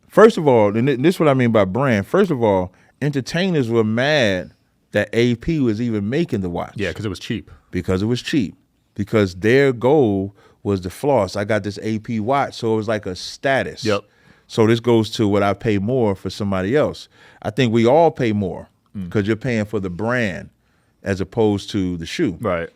First of all, and this is what I mean by brand. First of all, entertainers were mad that AP was even making the watch. Yeah, because it was cheap. Because it was cheap. Because their goal was to floss. I got this AP watch, so it was like a status. Yep. So this goes to what I pay more for somebody else. I think we all pay more because you're paying for the brand as opposed to the shoe. Right.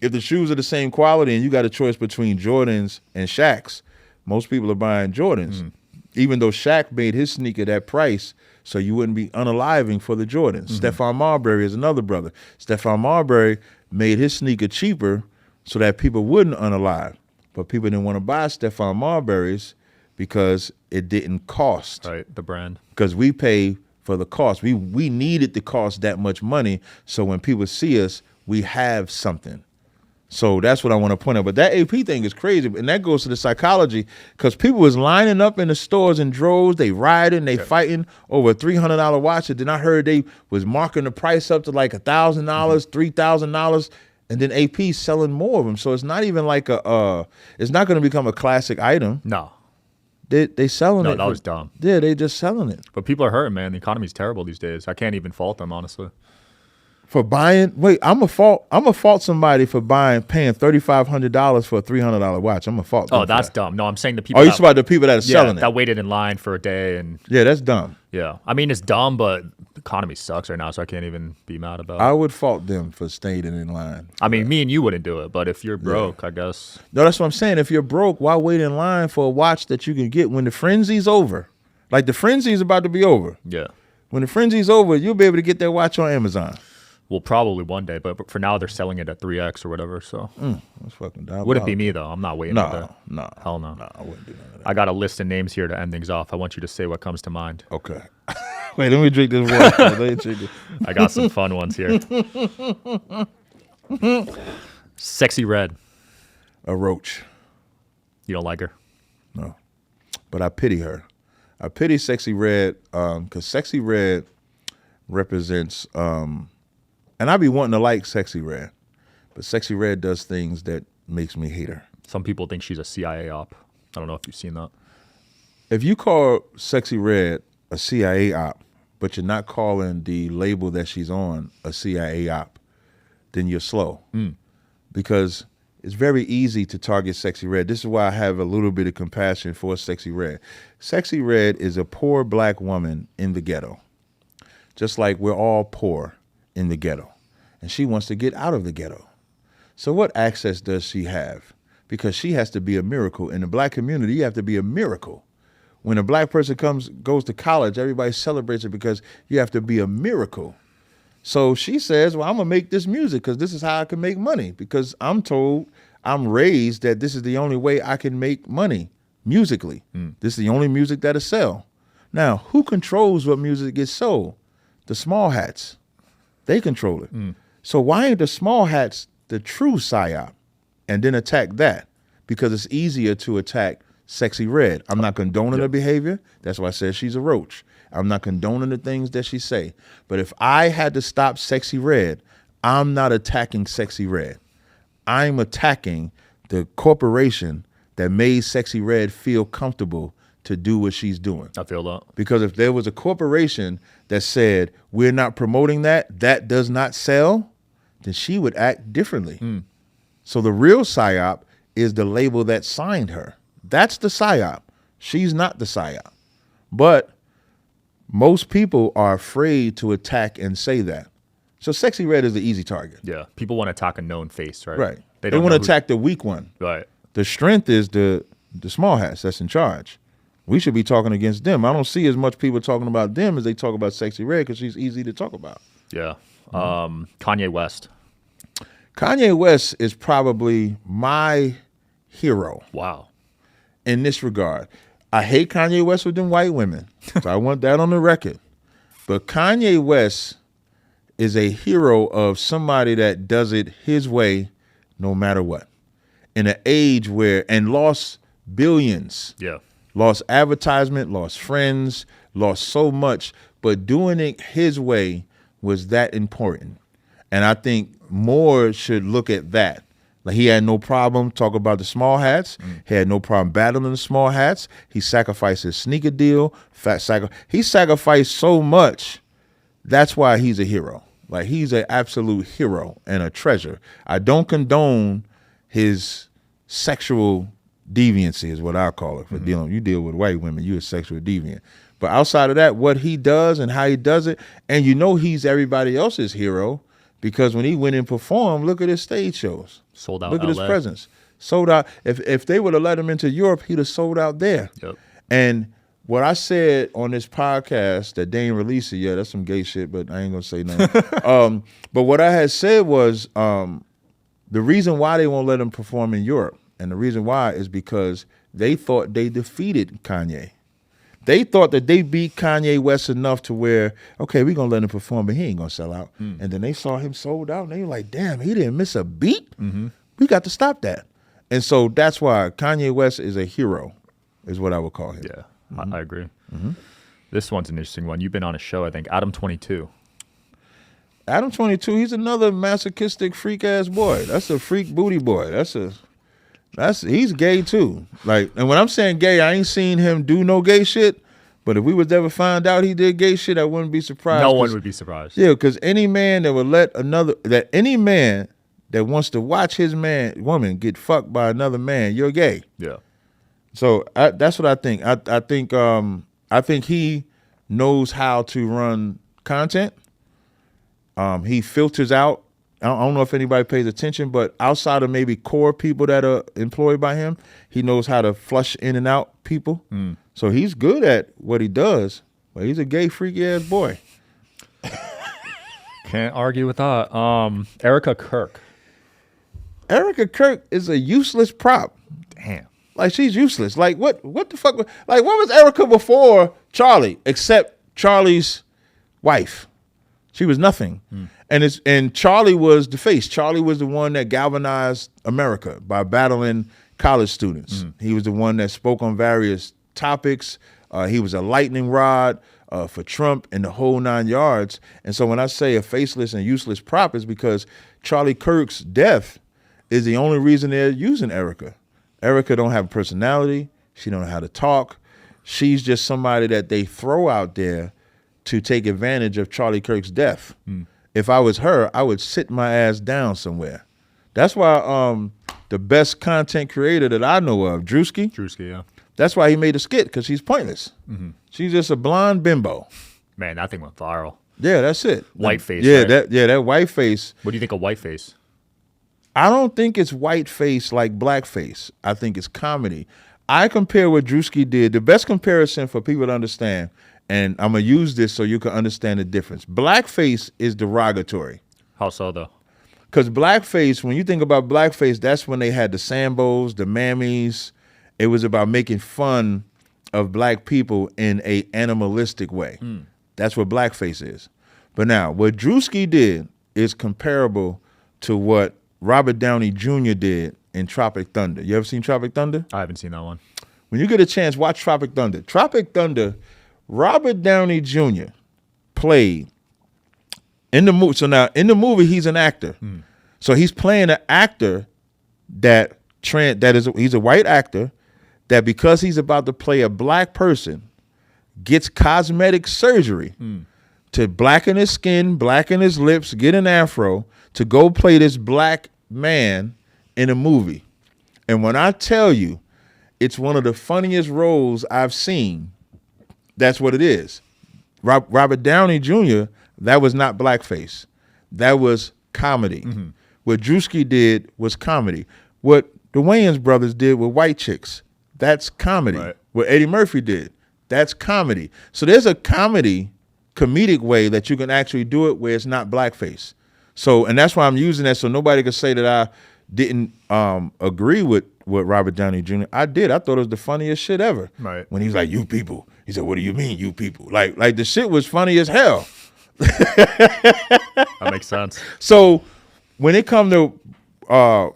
If the shoes are the same quality and you got a choice between Jordans and Shacks, most people are buying Jordans. Even though Shaq made his sneaker that price, so you wouldn't be unaliving for the Jordans. Stephon Marbury is another brother. Stephon Marbury made his sneaker cheaper so that people wouldn't unalive. But people didn't want to buy Stephon Marbury's because it didn't cost. Right, the brand. Because we pay for the cost. We needed to cost that much money, so when people see us, we have something. So that's what I want to point out. But that AP thing is crazy, and that goes to the psychology because people was lining up in the stores in droves. They riding, they fighting over a $300 watch. And then I heard they was marking the price up to like $1,000, $3,000, and then AP selling more of them. So it's not even like it's not going to become a classic item. No. They selling it. No, that was dumb. Yeah, they just selling it. But people are hurting, man. The economy's terrible these days. I can't even fault them, honestly. For buying, I'm a fault somebody for paying $3,500 for a $300 watch. I'm a fault. Oh, that's dumb. No, I'm saying the people. Oh, you about the people that are selling it? That waited in line for a day and. Yeah, that's dumb. Yeah, I mean it's dumb, but the economy sucks right now, so I can't even be mad about it. I would fault them for staying in line. I mean, me and you wouldn't do it, but if you're broke, I guess. No, that's what I'm saying. If you're broke, why wait in line for a watch that you can get when the frenzy's over? Like the frenzy's about to be over. Yeah. When the frenzy's over, you'll be able to get that watch on Amazon. Well, probably one day, but for now they're selling it at 3x or whatever. So that's fucking dumb. Wouldn't be me though. I'm not waiting. No. Hell no. No, I wouldn't do none of that. I got a list of names here to end things off. I want you to say what comes to mind. Okay. Wait, let me drink this water. I got some fun ones here. Sexy Red. A roach. You don't like her? No, but I pity her. I pity Sexy Red because Sexy Red represents. And I be wanting to like Sexy Red, but Sexy Red does things that makes me hate her. Some people think she's a CIA op. I don't know if you've seen that. If you call Sexy Red a CIA op, but you're not calling the label that she's on a CIA op, then you're slow. Because it's very easy to target Sexy Red. This is why I have a little bit of compassion for Sexy Red. Sexy Red is a poor black woman in the ghetto. Just like we're all poor in the ghetto, and she wants to get out of the ghetto. So what access does she have? Because she has to be a miracle. In the black community, you have to be a miracle. When a black person goes to college, everybody celebrates it because you have to be a miracle. So she says, well, I'm gonna make this music because this is how I can make money, because I'm raised that this is the only way I can make money musically. This is the only music that'll sell. Now, who controls what music gets sold? The small hats. They control it. So why ain't the small hats the true psyop and then attack that? Because it's easier to attack Sexy Red. I'm not condoning her behavior. That's why I said she's a roach. I'm not condoning the things that she say. But if I had to stop Sexy Red, I'm not attacking Sexy Red. I'm attacking the corporation that made Sexy Red feel comfortable to do what she's doing. I feel that. Because if there was a corporation that said, we're not promoting that does not sell, then she would act differently. So the real psyop is the label that signed her. That's the psyop. She's not the psyop. But most people are afraid to attack and say that. So Sexy Red is the easy target. Yeah. People want to attack a known face, right? Right. They want to attack the weak one. Right. The strength is the small hats that's in charge. We should be talking against them. I don't see as much people talking about them as they talk about Sexy Red because she's easy to talk about. Yeah. Kanye West. Kanye West is probably my hero. Wow. In this regard. I hate Kanye West with them white women. So I want that on the record. But Kanye West is a hero of somebody that does it his way no matter what. In an age where, and lost billions. Yeah. Lost advertisement, lost friends, lost so much. But doing it his way was that important. And I think more should look at that. Like he had no problem talking about the small hats. He had no problem battling the small hats. He sacrificed his sneaker deal. He sacrificed so much. That's why he's a hero. Like he's an absolute hero and a treasure. I don't condone his sexual deviancy is what I call it. For dealing, you deal with white women, you're a sexual deviant. But outside of that, what he does and how he does it, and you know he's everybody else's hero. Because when he went and performed, look at his stage shows. Sold out. Look at his presence. Sold out. If they would have let him into Europe, he'd have sold out there. Yep. And what I said on this podcast that they ain't released it yet, that's some gay shit, but I ain't gonna say nothing. But what I had said was the reason why they won't let him perform in Europe, and the reason why is because they thought they defeated Kanye. They thought that they beat Kanye West enough to where, okay, we're going to let him perform, but he ain't going to sell out. And then they saw him sold out, and they were like, damn, he didn't miss a beat? We got to stop that. And so that's why Kanye West is a hero, is what I would call him. Yeah, I agree. This one's an interesting one. You've been on a show, I think, Adam 22. Adam 22, he's another masochistic freak-ass boy. That's a freak booty boy. He's gay too. Like, and when I'm saying gay, I ain't seen him do no gay shit. But if we was ever find out he did gay shit, I wouldn't be surprised. No one would be surprised. Yeah, because any man that would any man that wants to watch his woman get fucked by another man, you're gay. Yeah. So that's what I think. I think he knows how to run content. He filters out. I don't know if anybody pays attention, but outside of maybe core people that are employed by him, he knows how to flush in and out people. So he's good at what he does, but he's a gay, freaky ass boy. Can't argue with that. Erica Kirk. Erica Kirk is a useless prop. Damn. Like she's useless. Like what the fuck? Like what was Erica before Charlie, except Charlie's wife? She was nothing. And Charlie was the face. Charlie was the one that galvanized America by battling college students. He was the one that spoke on various topics. He was a lightning rod for Trump and the whole 9 yards. And so when I say a faceless and useless prop, it's because Charlie Kirk's death is the only reason they're using Erica. Erica don't have a personality. She don't know how to talk. She's just somebody that they throw out there to take advantage of Charlie Kirk's death. If I was her, I would sit my ass down somewhere. That's why the best content creator that I know of, Druski. Druski, yeah. That's why he made a skit, because she's pointless. She's just a blonde bimbo. Man, that thing went viral. Yeah, that's it. White face. Yeah, right? that white face. What do you think of white face? I don't think it's white face like blackface. I think it's comedy. I compare what Druski did. The best comparison for people to understand, and I'm going to use this so you can understand the difference. Blackface is derogatory. How so, though? Because blackface, when you think about blackface, that's when they had the Sambos, the Mammies. It was about making fun of black people in a animalistic way. That's what blackface is. But now, what Druski did is comparable to what Robert Downey Jr. did in Tropic Thunder. You ever seen Tropic Thunder? I haven't seen that one. When you get a chance, watch Tropic Thunder. Tropic Thunder, Robert Downey Jr. played in the movie. So now in the movie, he's an actor. So he's playing an actor he's a white actor that, because he's about to play a black person, gets cosmetic surgery to blacken his skin, blacken his lips, get an afro to go play this black man in a movie. And when I tell you, it's one of the funniest roles I've seen. That's what it is. Robert Downey Jr., that was not blackface. That was comedy. What Druski did was comedy. What the Wayans brothers did with white chicks, that's comedy. Right. What Eddie Murphy did, that's comedy. So there's a comedic way that you can actually do it where it's not blackface. So, and that's why I'm using that, so nobody can say that I didn't agree with Robert Downey Jr. I did. I thought it was the funniest shit ever. Right. When he was like, "You people," he said, "What do you mean, you people?" Like the shit was funny as hell. That makes sense. So when it come to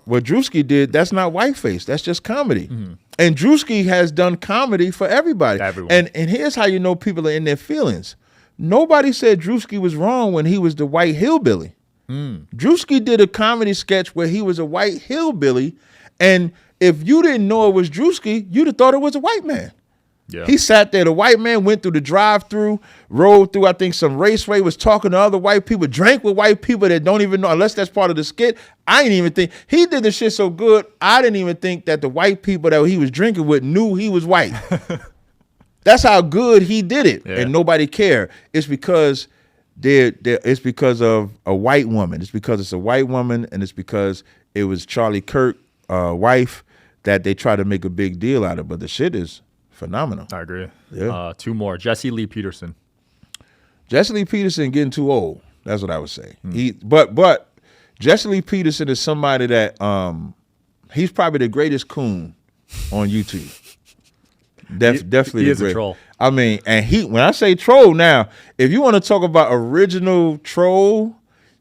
what Druski did, that's not whiteface. That's just comedy. And Druski has done comedy for everybody. Everyone. And here's how you know people are in their feelings. Nobody said Druski was wrong when he was the white hillbilly. Druski did a comedy sketch where he was a white hillbilly, and if you didn't know it was Druski, you'd have thought it was a white man. Yeah. He sat there. The white man went through the drive-through, rode through, I think, some raceway, was talking to other white people, drank with white people that don't even know, unless that's part of the skit. I didn't even think. He did the shit so good, I didn't even think that the white people that he was drinking with knew he was white. That's how good he did it, and nobody cared. It's because it's because of a white woman. It's because it's a white woman, and it's because it was Charlie Kirk's wife that they try to make a big deal out of. But the shit is phenomenal. I agree. Yeah. Two more. Jesse Lee Peterson. Jesse Lee Peterson getting too old. That's what I would say. But Jesse Lee Peterson is somebody that he's probably the greatest coon on YouTube. Definitely, he is a troll. I mean, and when I say troll, now, if you want to talk about original troll,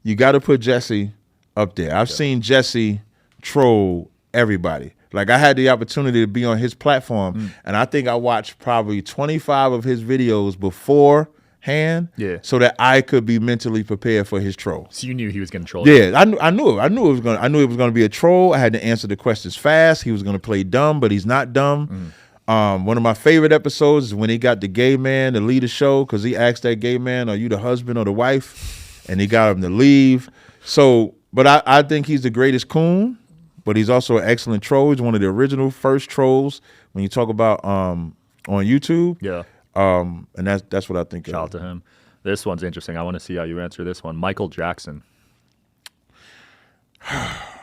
you got to put Jesse up there. I've seen Jesse troll everybody. Like, I had the opportunity to be on his platform, and I think I watched probably 25 of his videos beforehand, so that I could be mentally prepared for his troll. So you knew he was going to troll. Yeah, I knew it was going to be a troll. I had to answer the questions fast. He was going to play dumb, but he's not dumb. One of my favorite episodes is when he got the gay man to lead the show, because he asked that gay man, "Are you the husband or the wife?" And he got him to leave. So, but I think he's the greatest coon, but he's also an excellent troll. He's one of the original first trolls when you talk about on YouTube. Yeah. And that's what I think. Shout out to him. This one's interesting. I want to see how you answer this one. Michael Jackson.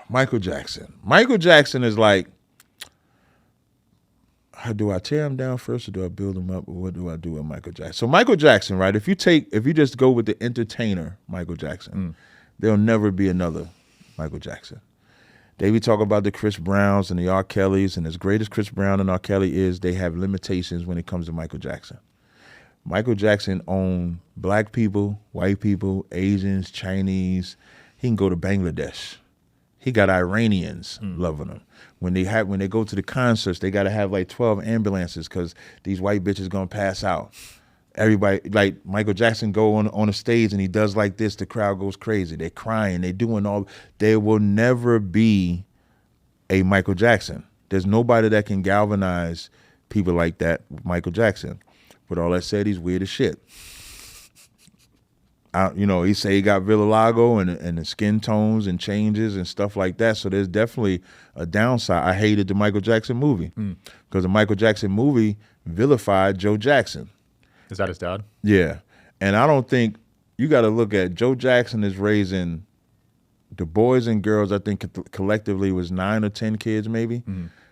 Michael Jackson. Michael Jackson is like, do I tear him down first or do I build him up, or what do I do with Michael Jackson? So Michael Jackson, right? If you just go with the entertainer Michael Jackson, there'll never be another Michael Jackson. They be talking about the Chris Browns and the R. Kellys, and as great as Chris Brown and R. Kelly is, they have limitations when it comes to Michael Jackson. Michael Jackson owned black people, white people, Asians, Chinese. He can go to Bangladesh. He got Iranians loving him. When they go to the concerts, they got to have like 12 ambulances because these white bitches gonna pass out. Everybody, like Michael Jackson go on a stage and he does like this, the crowd goes crazy. They're crying, they're doing all. There will never be a Michael Jackson. There's nobody that can galvanize people like that with Michael Jackson. But all that said, he's weird as shit. He say he got vitiligo and the skin tones and changes and stuff like that. So there's definitely a downside. I hated the Michael Jackson movie because the Michael Jackson movie vilified Joe Jackson. Is that his dad? Yeah. And I don't think you got to look at Joe Jackson is raising the boys and girls. I think collectively was 9 or 10 kids maybe.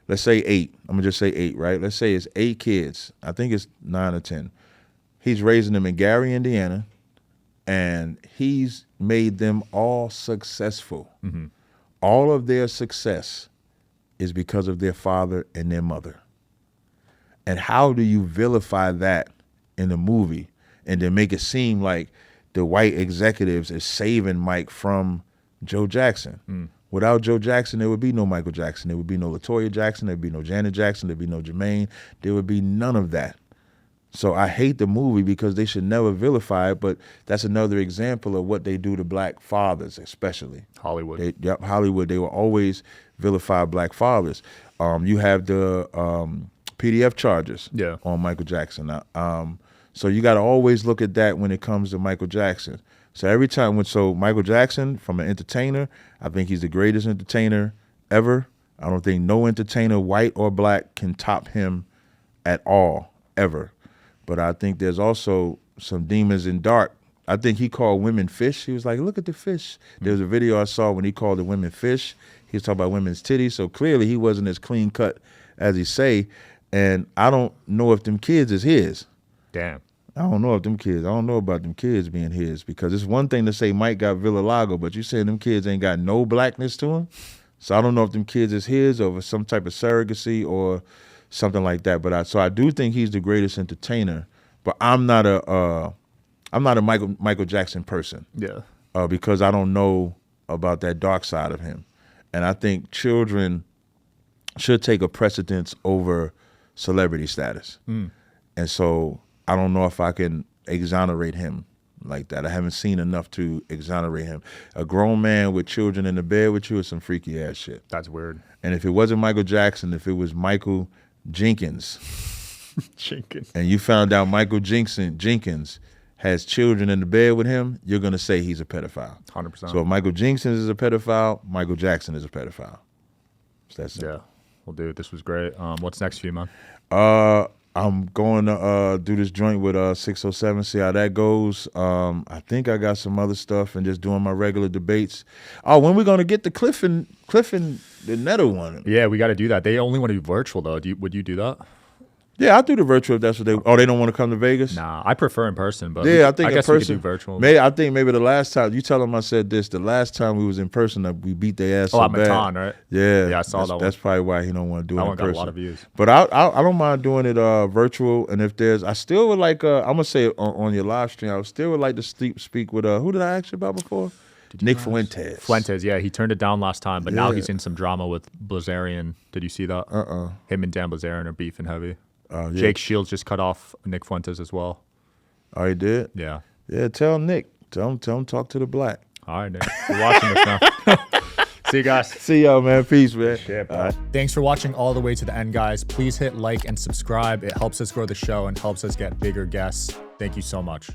Let's say 8. I'm going to just say 8, right? Let's say it's 8 kids. I think it's 9 or 10. He's raising them in Gary, Indiana. And he's made them all successful. All of their success is because of their father and their mother. And how do you vilify that in a movie and then make it seem like the white executives is saving Mike from Joe Jackson. Without Joe Jackson, there would be no Michael Jackson. There would be no LaToya Jackson. There would be no Janet Jackson. There would be no Jermaine. There would be none of that. So I hate the movie because they should never vilify it, but that's another example of what they do to black fathers, especially. Hollywood. Hollywood. They will always vilify black fathers. You have the PDF charges on Michael Jackson. So you got to always look at that when it comes to Michael Jackson. So every time, Michael Jackson, from an entertainer, I think he's the greatest entertainer ever. I don't think no entertainer, white or black, can top him at all, ever. But I think there's also some demons in dark. I think he called women fish. He was like, look at the fish. There was a video I saw when he called the women fish. He was talking about women's titties. So clearly he wasn't as clean cut as he say. And I don't know if them kids is his. Damn. I don't know about them kids being his, because it's one thing to say Mike got Villalago, but you saying them kids ain't got no blackness to him. So I don't know if them kids is his or some type of surrogacy or something like that. But I do think he's the greatest entertainer. But I'm not a Michael Jackson person. Yeah. Because I don't know about that dark side of him, and I think children should take a precedence over celebrity status. And so I don't know if I can exonerate him like that. I haven't seen enough to exonerate him. A grown man with children in the bed with you is some freaky ass shit. That's weird. And if it wasn't Michael Jackson, if it was Michael Jenkins, and you found out Michael Jenkins has children in the bed with him, you're going to say he's a pedophile. 100%. So if Michael Jenkins is a pedophile, Michael Jackson is a pedophile. So that's it. Yeah. Well, dude, this was great. What's next for you, man? I'm going to do this joint with 607, see how that goes. I think I got some other stuff and just doing my regular debates. Oh, when we going to get the Cliff and the Netter one? Yeah, we got to do that. They only want to be virtual, though. Would you do that? Yeah, I'll do the virtual if that's what they... Oh, they don't want to come to Vegas? Nah, I prefer in person, but yeah, I think I guess we could do virtual. I think maybe the last time... You tell them I said this. The last time we was in person, we beat their ass so bad. Matan, right? Yeah. Yeah, I saw that one. That's probably why he don't want to do it in person. That one got a lot of views. But I don't mind doing it virtual. And if there's... I still would like... I'm going to say it on your live stream. I still would like to speak with... who did I ask you about before? Nick Fuentes. Fuentes, yeah. He turned it down last time, but now he's in some drama with Blazarian. Did you see that? Him and Dan Blazarian are beefing heavy. Yeah. Jake Shields just cut off Nick Fuentes as well. Oh, he did? Yeah. Yeah, tell Nick. Tell him talk to the black. All right, Nick. We're watching this now. See you guys. See y'all, man. Peace, man. Yeah, Thanks for watching all the way to the end, guys. Please hit like and subscribe. It helps us grow the show and helps us get bigger guests. Thank you so much.